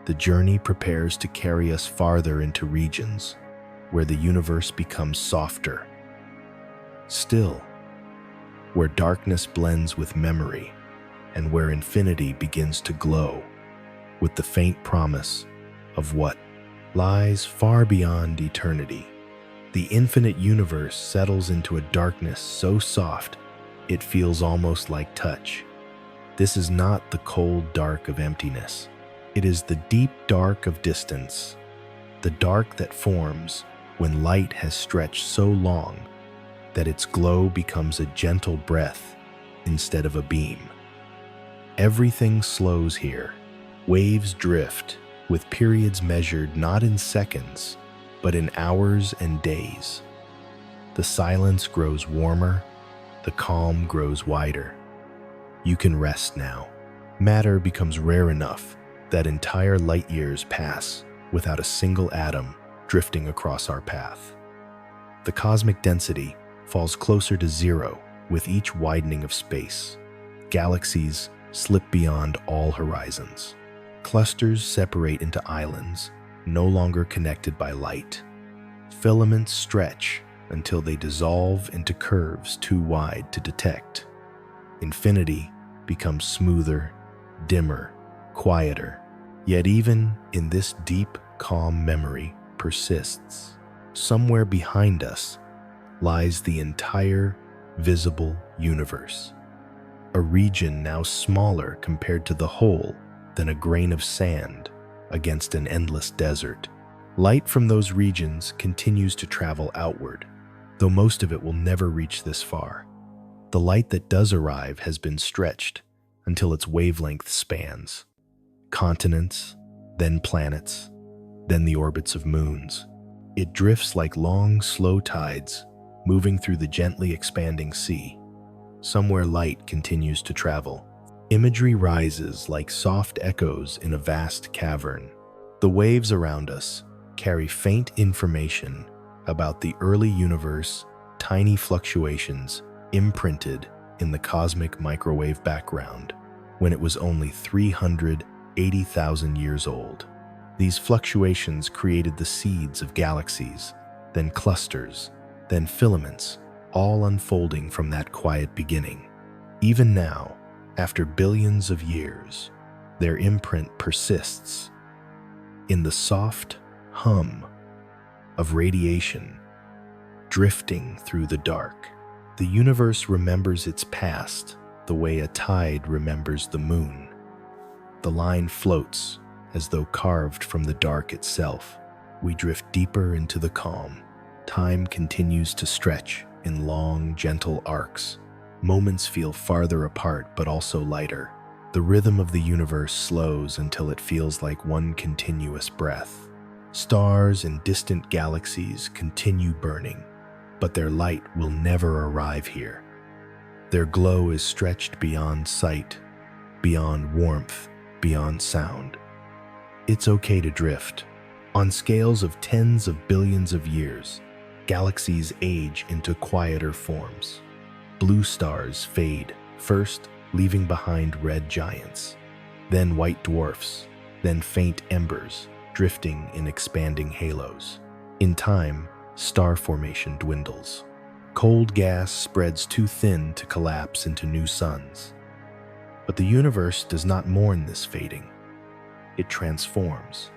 Speaker 1: the journey prepares to carry us farther into regions where the universe becomes softer, still, where darkness blends with memory, and where infinity begins to glow with the faint promise of what lies far beyond eternity. The infinite universe settles into a darkness so soft it feels almost like touch. This is not the cold dark of emptiness. It is the deep dark of distance, the dark that forms when light has stretched so long that its glow becomes a gentle breath instead of a beam. Everything slows here. Waves drift, with periods measured not in seconds, but in hours and days. The silence grows warmer, the calm grows wider. You can rest now. Matter becomes rare enough that entire light years pass without a single atom drifting across our path. The cosmic density falls closer to zero with each widening of space. Galaxies slip beyond all horizons. Clusters separate into islands, no longer connected by light. Filaments stretch until they dissolve into curves too wide to detect. Infinity becomes smoother, dimmer, quieter. Yet even in this deep, calm memory persists. Somewhere behind us lies the entire visible universe. a region now smaller compared to the whole than a grain of sand against an endless desert. Light from those regions continues to travel outward, though most of it will never reach this far. The light that does arrive has been stretched until its wavelength spans continents, then planets, then the orbits of moons. It drifts like long, slow tides, moving through the gently expanding sea. Somewhere light continues to travel. Imagery rises like soft echoes in a vast cavern. The waves around us carry faint information about the early universe, tiny fluctuations imprinted in the cosmic microwave background when it was only 380,000 years old. These fluctuations created the seeds of galaxies, then clusters, then filaments, all unfolding from that quiet beginning. Even now, after billions of years, their imprint persists in the soft hum of radiation drifting through the dark. The universe remembers its past the way a tide remembers the moon. The line floats as though carved from the dark itself. We drift deeper into the calm. Time continues to stretch in long, gentle arcs. Moments feel farther apart but also lighter. The rhythm of the universe slows until it feels like one continuous breath. Stars and distant galaxies continue burning, but their light will never arrive here. Their glow is stretched beyond sight, beyond warmth, beyond sound. It's okay to drift. On scales of tens of billions of years, galaxies age into quieter forms. Blue stars fade, first leaving behind red giants, then white dwarfs, then faint embers, drifting in expanding halos. In time, star formation dwindles. Cold gas spreads too thin to collapse into new suns. But the universe does not mourn this fading. It transforms.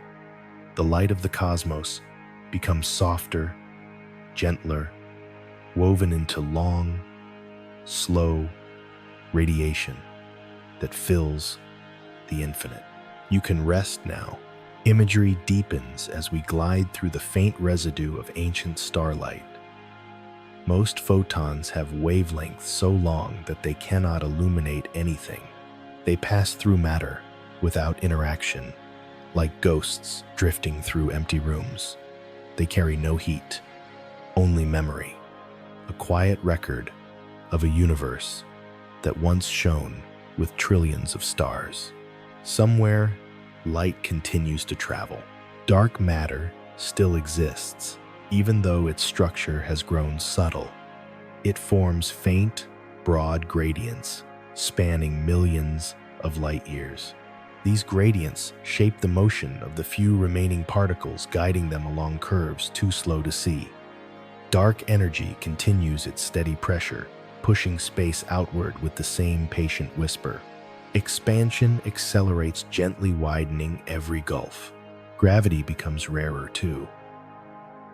Speaker 1: The light of the cosmos becomes softer, gentler, woven into long, slow radiation that fills the infinite. You can rest now. Imagery deepens as we glide through the faint residue of ancient starlight. Most photons have wavelengths so long that they cannot illuminate anything. They pass through matter without interaction, like ghosts drifting through empty rooms. They carry no heat, only memory, a quiet record of a universe that once shone with trillions of stars. Somewhere, light continues to travel. Dark matter still exists, even though its structure has grown subtle. It forms faint, broad gradients spanning millions of light years. These gradients shape the motion of the few remaining particles, guiding them along curves too slow to see. Dark energy continues its steady pressure, pushing space outward with the same patient whisper. Expansion accelerates, gently widening every gulf. Gravity becomes rarer too.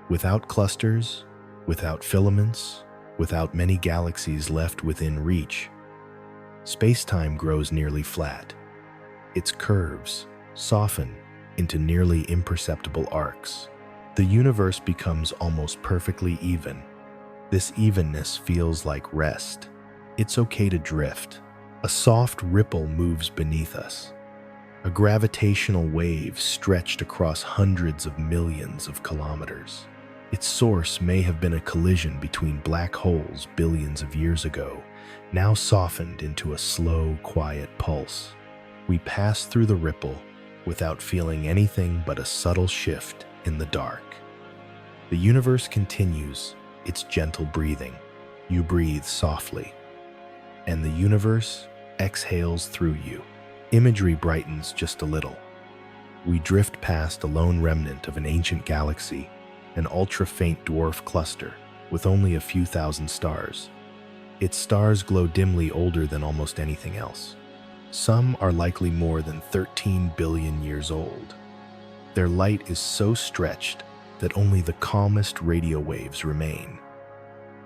Speaker 1: Without clusters, without filaments, without many galaxies left within reach, space-time grows nearly flat. Its curves soften into nearly imperceptible arcs. The universe becomes almost perfectly even. This evenness feels like rest. It's okay to drift. A soft ripple moves beneath us. A gravitational wave stretched across hundreds of millions of kilometers. Its source may have been a collision between black holes billions of years ago, now softened into a slow, quiet pulse. We pass through the ripple without feeling anything but a subtle shift in the dark. The universe continues its gentle breathing. You breathe softly, and the universe exhales through you. Imagery brightens just a little. We drift past a lone remnant of an ancient galaxy, an ultra-faint dwarf cluster with only a few thousand stars. Its stars glow dimly, older than almost anything else. Some are likely more than 13 billion years old. Their light is so stretched that only the calmest radio waves remain.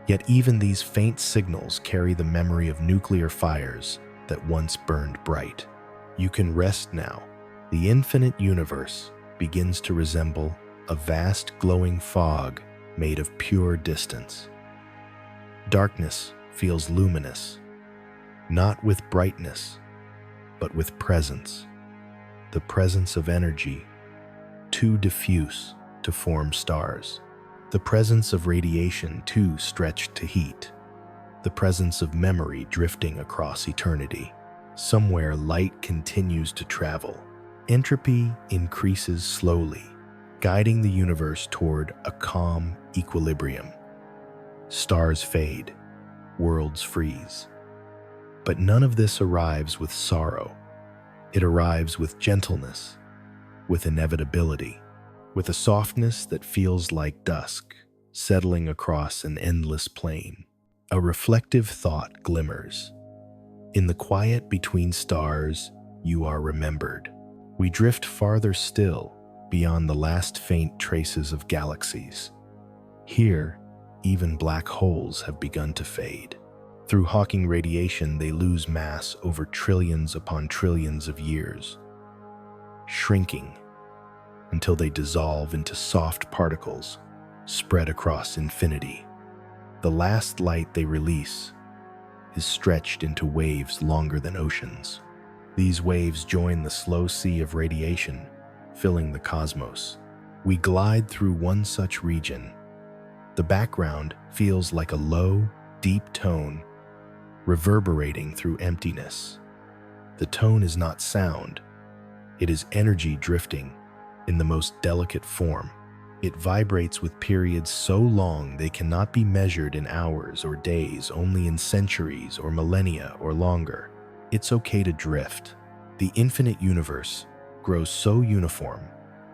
Speaker 1: Yet even these faint signals carry the memory of nuclear fires that once burned bright. You can rest now. The infinite universe begins to resemble a vast glowing fog made of pure distance. Darkness feels luminous, not with brightness, but with presence. The presence of energy, too diffuse to form stars. The presence of radiation too stretched to heat. The presence of memory drifting across eternity. Somewhere light continues to travel. Entropy increases slowly, guiding the universe toward a calm equilibrium. Stars fade, worlds freeze. But none of this arrives with sorrow. It arrives with gentleness, with inevitability, with a softness that feels like dusk, settling across an endless plain. A reflective thought glimmers. In the quiet between stars, you are remembered. We drift farther still, beyond the last faint traces of galaxies. Here, even black holes have begun to fade. Through Hawking radiation, they lose mass over trillions upon trillions of years, shrinking until they dissolve into soft particles spread across infinity. The last light they release is stretched into waves longer than oceans. These waves join the slow sea of radiation, filling the cosmos. We glide through one such region. The background feels like a low, deep tone reverberating through emptiness. The tone is not sound. It is energy drifting in the most delicate form. It vibrates with periods so long they cannot be measured in hours or days, only in centuries or millennia or longer. It's okay to drift. The infinite universe grows so uniform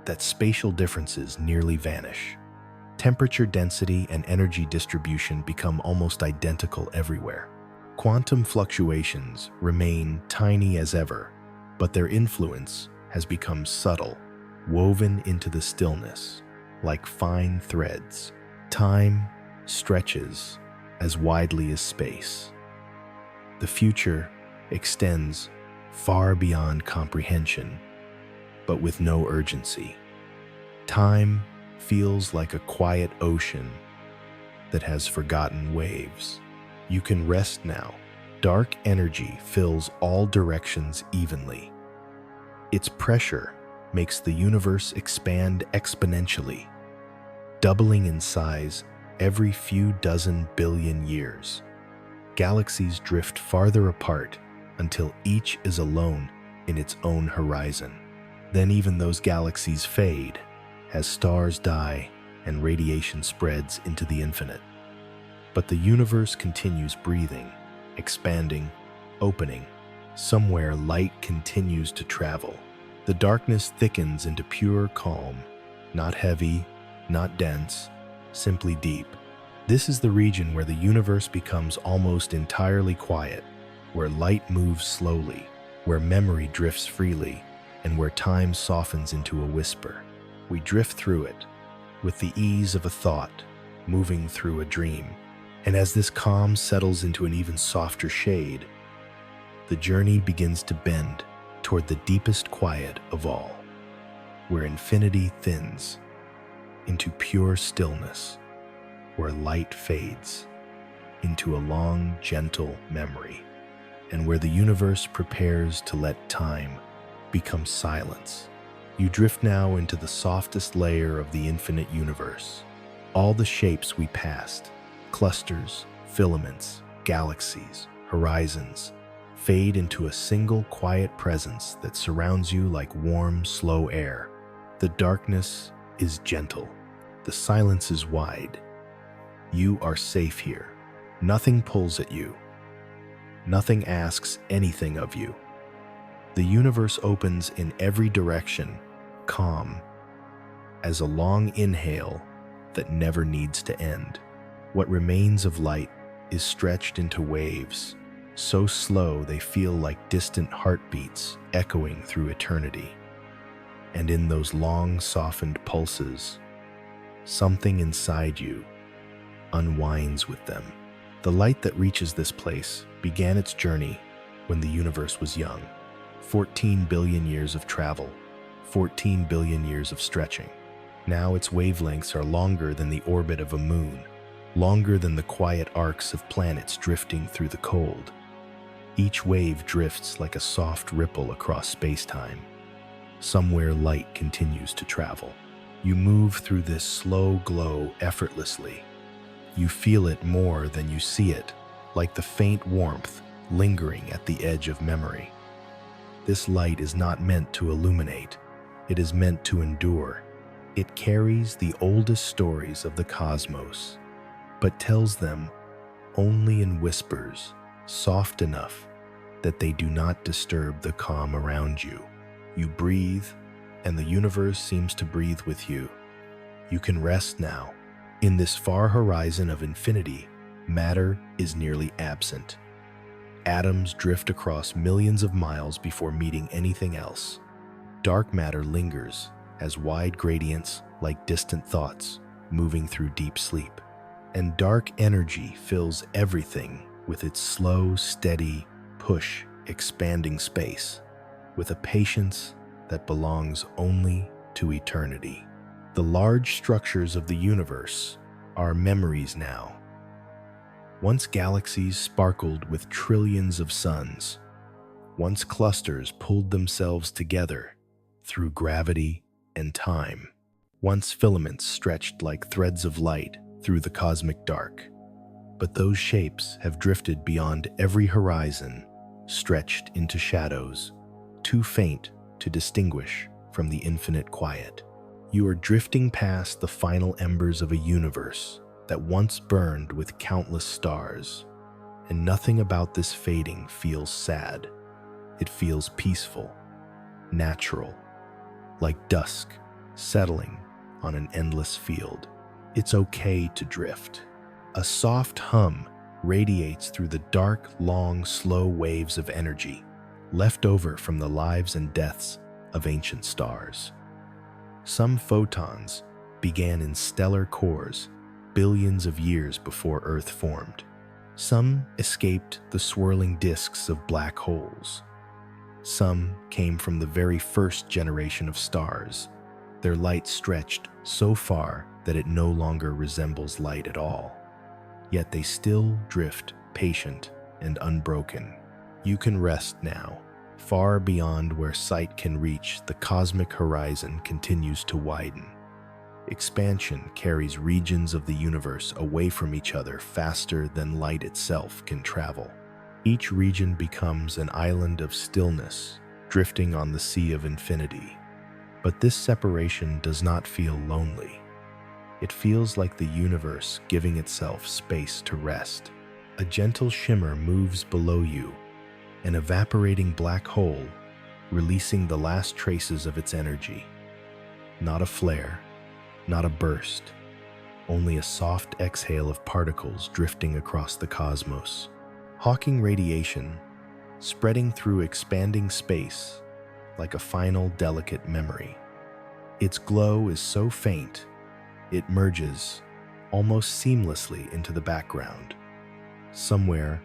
Speaker 1: that spatial differences nearly vanish. Temperature density and energy distribution become almost identical everywhere. Quantum fluctuations remain tiny as ever, but their influence has become subtle, woven into the stillness, like fine threads. Time stretches as widely as space. The future extends far beyond comprehension, but with no urgency. Time feels like a quiet ocean that has forgotten waves. You can rest now. Dark energy fills all directions evenly. Its pressure makes the universe expand exponentially, doubling in size every few dozen billion years. Galaxies drift farther apart until each is alone in its own horizon. Then even those galaxies fade as stars die and radiation spreads into the infinite. But the universe continues breathing, expanding, opening. Somewhere light continues to travel. The darkness thickens into pure calm, not heavy, not dense, simply deep. This is the region where the universe becomes almost entirely quiet, where light moves slowly, where memory drifts freely, and where time softens into a whisper. We drift through it, with the ease of a thought, moving through a dream. And as this calm settles into an even softer shade, the journey begins to bend toward the deepest quiet of all, where infinity thins into pure stillness, where light fades into a long, gentle memory, and where the universe prepares to let time become silence. You drift now into the softest layer of the infinite universe. All the shapes we passed, clusters, filaments, galaxies, horizons, fade into a single quiet presence that surrounds you like warm, slow air. The darkness is gentle. The silence is wide. You are safe here. Nothing pulls at you. Nothing asks anything of you. The universe opens in every direction, calm, as a long inhale that never needs to end. What remains of light is stretched into waves, so slow they feel like distant heartbeats echoing through eternity. And in those long, softened pulses, something inside you unwinds with them. The light that reaches this place began its journey when the universe was young. 14 billion years of travel, 14 billion years of stretching. Now its wavelengths are longer than the orbit of a moon, longer than the quiet arcs of planets drifting through the cold. Each wave drifts like a soft ripple across space-time. Somewhere light continues to travel. You move through this slow glow effortlessly. You feel it more than you see it, like the faint warmth lingering at the edge of memory. This light is not meant to illuminate. It is meant to endure. It carries the oldest stories of the cosmos, but tells them only in whispers, soft enough that they do not disturb the calm around you. You breathe, and the universe seems to breathe with you. You can rest now. In this far horizon of infinity, matter is nearly absent. Atoms drift across millions of miles before meeting anything else. Dark matter lingers as wide gradients like distant thoughts moving through deep sleep. And dark energy fills everything with its slow, steady push, expanding space, with a patience that belongs only to eternity. The large structures of the universe are memories now. Once galaxies sparkled with trillions of suns, once clusters pulled themselves together through gravity and time, once filaments stretched like threads of light through the cosmic dark. But those shapes have drifted beyond every horizon, stretched into shadows, too faint to distinguish from the infinite quiet. You are drifting past the final embers of a universe that once burned with countless stars, and nothing about this fading feels sad. It feels peaceful, natural, like dusk settling on an endless field. It's okay to drift. A soft hum radiates through the dark, long, slow waves of energy left over from the lives and deaths of ancient stars. Some photons began in stellar cores billions of years before Earth formed. Some escaped the swirling disks of black holes. Some came from the very first generation of stars, their light stretched so far that it no longer resembles light at all. Yet they still drift patient and unbroken. You can rest now. Far beyond where sight can reach, the cosmic horizon continues to widen. Expansion carries regions of the universe away from each other faster than light itself can travel. Each region becomes an island of stillness, drifting on the sea of infinity. But this separation does not feel lonely. It feels like the universe giving itself space to rest. A gentle shimmer moves below you, an evaporating black hole, releasing the last traces of its energy. Not a flare, not a burst, only a soft exhale of particles drifting across the cosmos. Hawking radiation, spreading through expanding space like a final delicate memory. Its glow is so faint, it merges almost seamlessly into the background. Somewhere,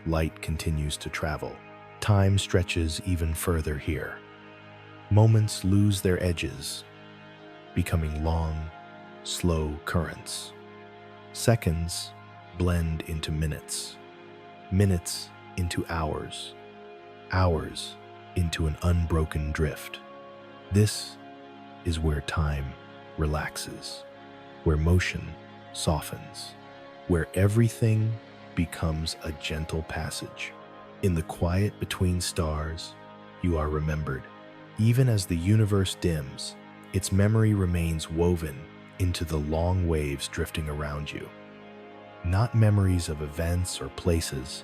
Speaker 1: light continues to travel. Time stretches even further here. Moments lose their edges, becoming long, slow currents. Seconds blend into minutes, minutes into hours, hours into an unbroken drift. This is where time relaxes, where motion softens, where everything becomes a gentle passage. In the quiet between stars, you are remembered. Even as the universe dims, its memory remains woven into the long waves drifting around you. Not memories of events or places,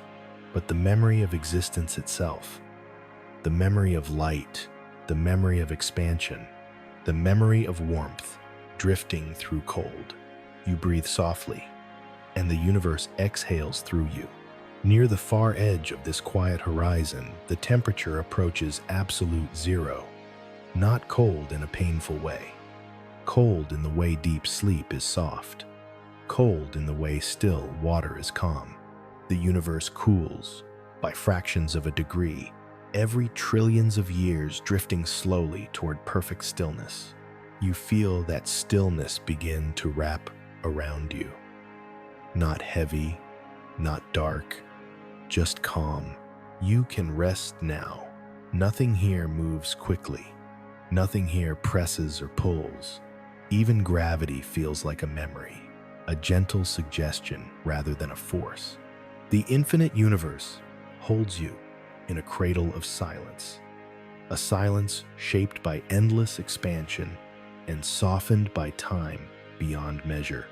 Speaker 1: but the memory of existence itself. The memory of light, the memory of expansion, the memory of warmth drifting through cold. You breathe softly, and the universe exhales through you. Near the far edge of this quiet horizon, the temperature approaches absolute zero. Not cold in a painful way. Cold in the way deep sleep is soft. Cold in the way still water is calm. The universe cools, by fractions of a degree, every trillions of years drifting slowly toward perfect stillness. You feel that stillness begin to wrap around you. Not heavy, not dark, just calm. You can rest now. Nothing here moves quickly. Nothing here presses or pulls. Even gravity feels like a memory, a gentle suggestion rather than a force. The infinite universe holds you in a cradle of silence, a silence shaped by endless expansion and softened by time beyond measure.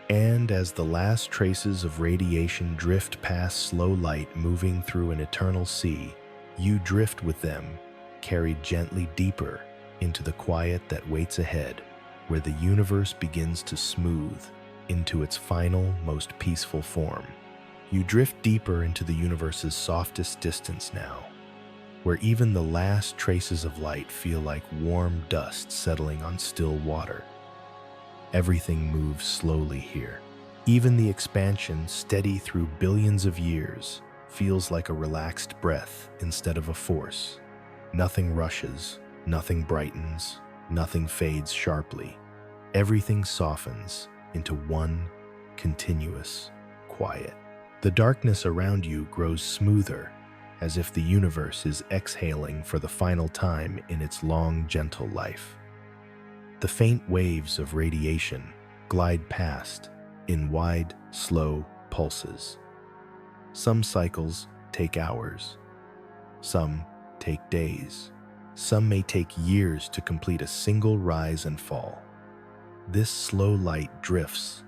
Speaker 1: And as the last traces of radiation drift past slow light moving through an eternal sea, you drift with them, carried gently deeper into the quiet that waits ahead, where the universe begins to smooth into its final, most peaceful form. You drift deeper into the universe's softest distance now, where even the last traces of light feel like warm dust settling on still water. Everything moves slowly here. Even the expansion, steady through billions of years, feels like a relaxed breath instead of a force. Nothing rushes, nothing brightens, nothing fades sharply. Everything softens into one continuous quiet. The darkness around you grows smoother, as if the universe is exhaling for the final time in its long, gentle life. The faint waves of radiation glide past in wide, slow pulses. Some cycles take hours. Some take days. Some may take years to complete a single rise and fall. This slow light drifts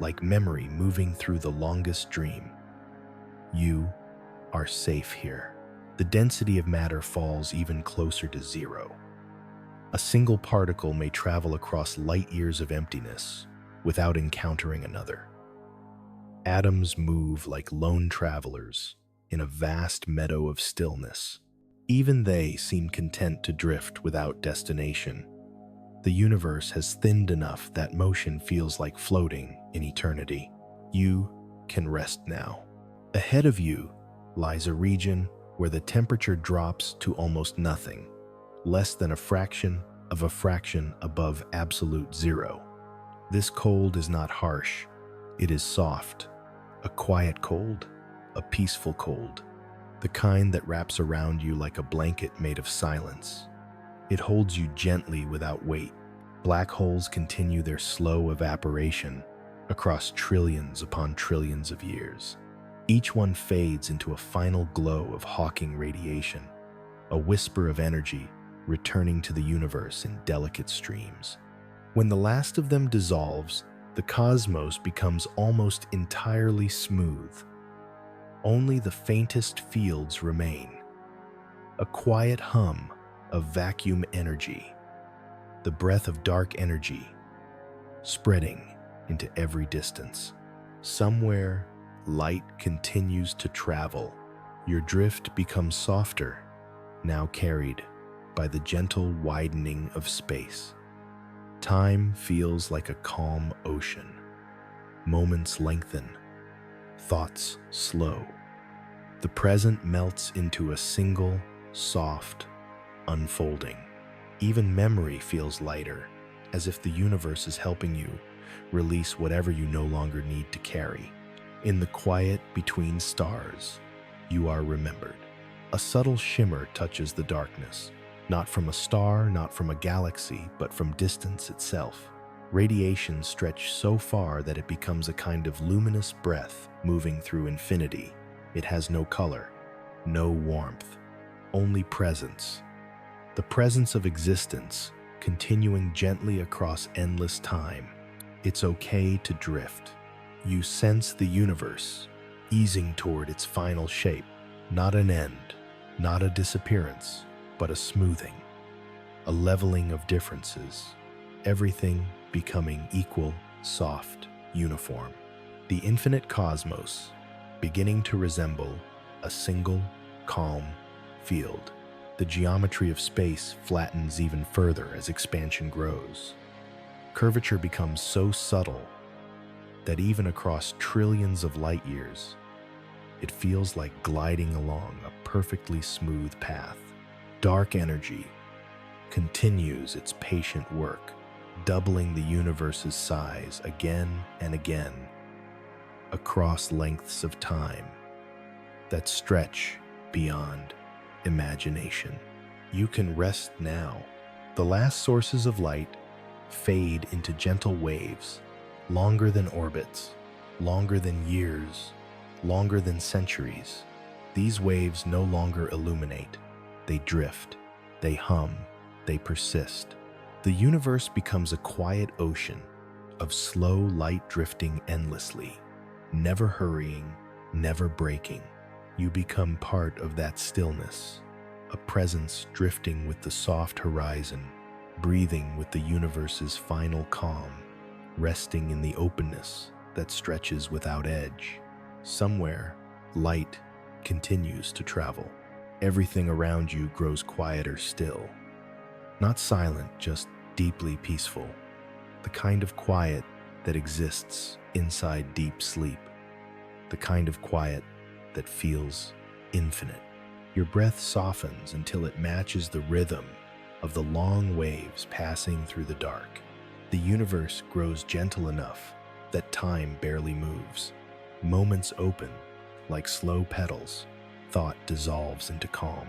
Speaker 1: like memory moving through the longest dream. You are safe here. The density of matter falls even closer to zero. A single particle may travel across light years of emptiness without encountering another. Atoms move like lone travelers in a vast meadow of stillness. Even they seem content to drift without destination. The universe has thinned enough that motion feels like floating in eternity. You can rest now. Ahead of you lies a region where the temperature drops to almost nothing, less than a fraction above absolute zero. This cold is not harsh, it is soft, a quiet cold, a peaceful cold, the kind that wraps around you like a blanket made of silence. It holds you gently without weight. Black holes continue their slow evaporation across trillions upon trillions of years. Each one fades into a final glow of Hawking radiation, a whisper of energy returning to the universe in delicate streams. When the last of them dissolves, the cosmos becomes almost entirely smooth. Only the faintest fields remain, a quiet hum of vacuum energy, the breath of dark energy spreading into every distance. Somewhere, light continues to travel. Your drift becomes softer, now carried by the gentle widening of space. Time feels like a calm ocean. Moments lengthen, thoughts slow. The present melts into a single, soft unfolding. Even memory feels lighter, as if the universe is helping you release whatever you no longer need to carry. In the quiet between stars, you are remembered. A subtle shimmer touches the darkness, not from a star, not from a galaxy, but from distance itself. Radiation stretched so far that it becomes a kind of luminous breath moving through infinity. It has no color, no warmth, only presence. The presence of existence continuing gently across endless time. It's okay to drift. You sense the universe easing toward its final shape, not an end, not a disappearance, but a smoothing, a leveling of differences, everything becoming equal, soft, uniform. The infinite cosmos beginning to resemble a single, calm field. The geometry of space flattens even further as expansion grows. Curvature becomes so subtle that even across trillions of light years, It feels like gliding along a perfectly smooth path. Dark energy continues its patient work, doubling the universe's size again and again across lengths of time that stretch beyond imagination. You can rest now. The last sources of light fade into gentle waves, longer than orbits, longer than years, longer than centuries. These waves no longer illuminate. They drift, they hum, they persist. The universe becomes a quiet ocean of slow light drifting endlessly, never hurrying, never breaking. You become part of that stillness, a presence drifting with the soft horizon, breathing with the universe's final calm, resting in the openness that stretches without edge. Somewhere, light continues to travel. Everything around you grows quieter still. Not silent, just deeply peaceful. The kind of quiet that exists inside deep sleep. The kind of quiet that feels infinite. Your breath softens until it matches the rhythm of the long waves passing through the dark. The universe grows gentle enough that time barely moves. Moments open like slow petals. Thought dissolves into calm.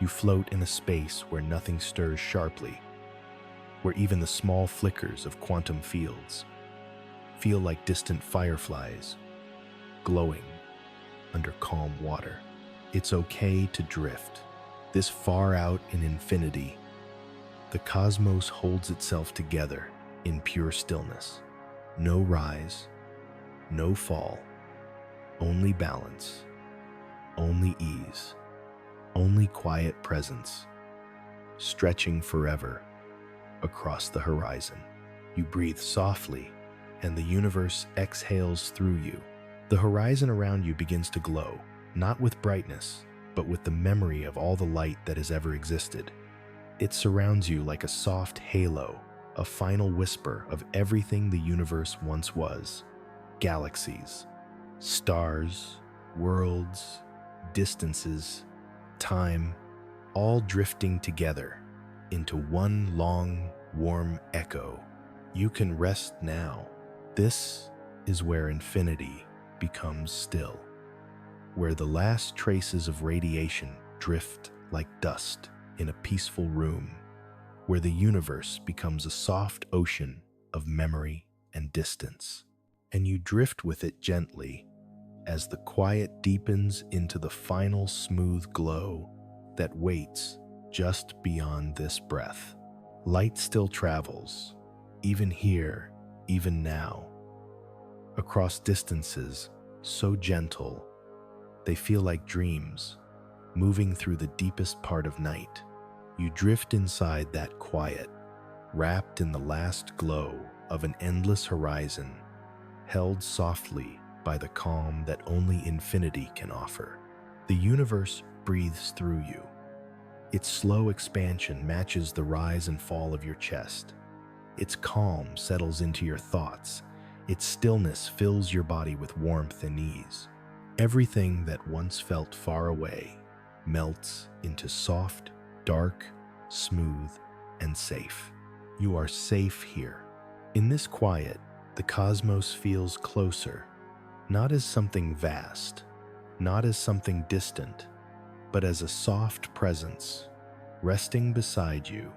Speaker 1: You float in a space where nothing stirs sharply, where even the small flickers of quantum fields feel like distant fireflies glowing under calm water. It's okay to drift. This far out in infinity, the cosmos holds itself together in pure stillness. No rise, no fall, only balance, only ease, only quiet presence, stretching forever across the horizon. You breathe softly, and the universe exhales through you. The horizon around you begins to glow, not with brightness, but with the memory of all the light that has ever existed. It surrounds you like a soft halo, a final whisper of everything the universe once was. Galaxies, stars, worlds, distances, time, all drifting together into one long, warm echo. You can rest now. This is where infinity becomes still, where the last traces of radiation drift like dust in a peaceful room, where the universe becomes a soft ocean of memory and distance, and you drift with it gently as the quiet deepens into the final smooth glow that waits just beyond this breath. Light still travels, even here, even now, across distances so gentle they feel like dreams moving through the deepest part of night. You drift inside that quiet, wrapped in the last glow of an endless horizon, held softly by the calm that only infinity can offer. The universe breathes through you. Its slow expansion matches the rise and fall of your chest. Its calm settles into your thoughts. Its stillness fills your body with warmth and ease. Everything that once felt far away melts into soft, dark, smooth, and safe. You are safe here. In this quiet, the cosmos feels closer, not as something vast, not as something distant, but as a soft presence, resting beside you,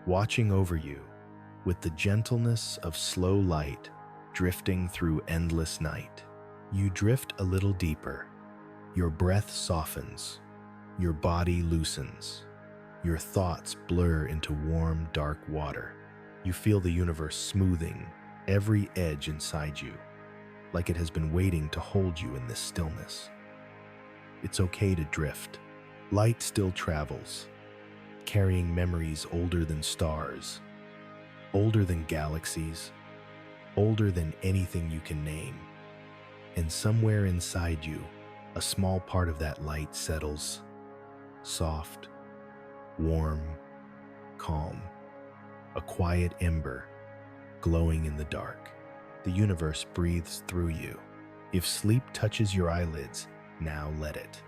Speaker 1: watching over you, with the gentleness of slow light drifting through endless night. You drift a little deeper. Your breath softens. Your body loosens. Your thoughts blur into warm, dark water. You feel the universe smoothing every edge inside you, like it has been waiting to hold you in this stillness. It's okay to drift. Light still travels, carrying memories older than stars, older than galaxies, older than anything you can name. And somewhere inside you, a small part of that light settles, soft, warm, calm, a quiet ember glowing in the dark. The universe breathes through you. If sleep touches your eyelids, Now let it.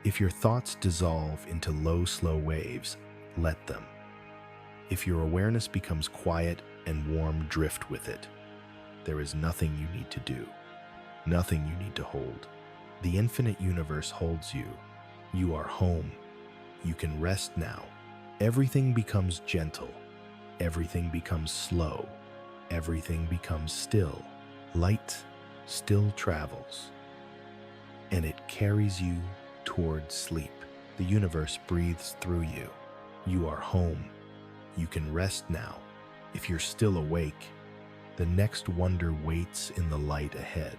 Speaker 1: If your thoughts dissolve into low, slow waves, let them. If your awareness becomes quiet and warm, drift with it. There is nothing you need to do, nothing you need to hold. The infinite universe holds you. You are home. You can rest now. Everything becomes gentle. Everything becomes slow. Everything becomes still. Light still travels, and it carries you toward sleep. The universe breathes through you. You are home. You can rest now. If you're still awake, the next wonder waits in the light ahead.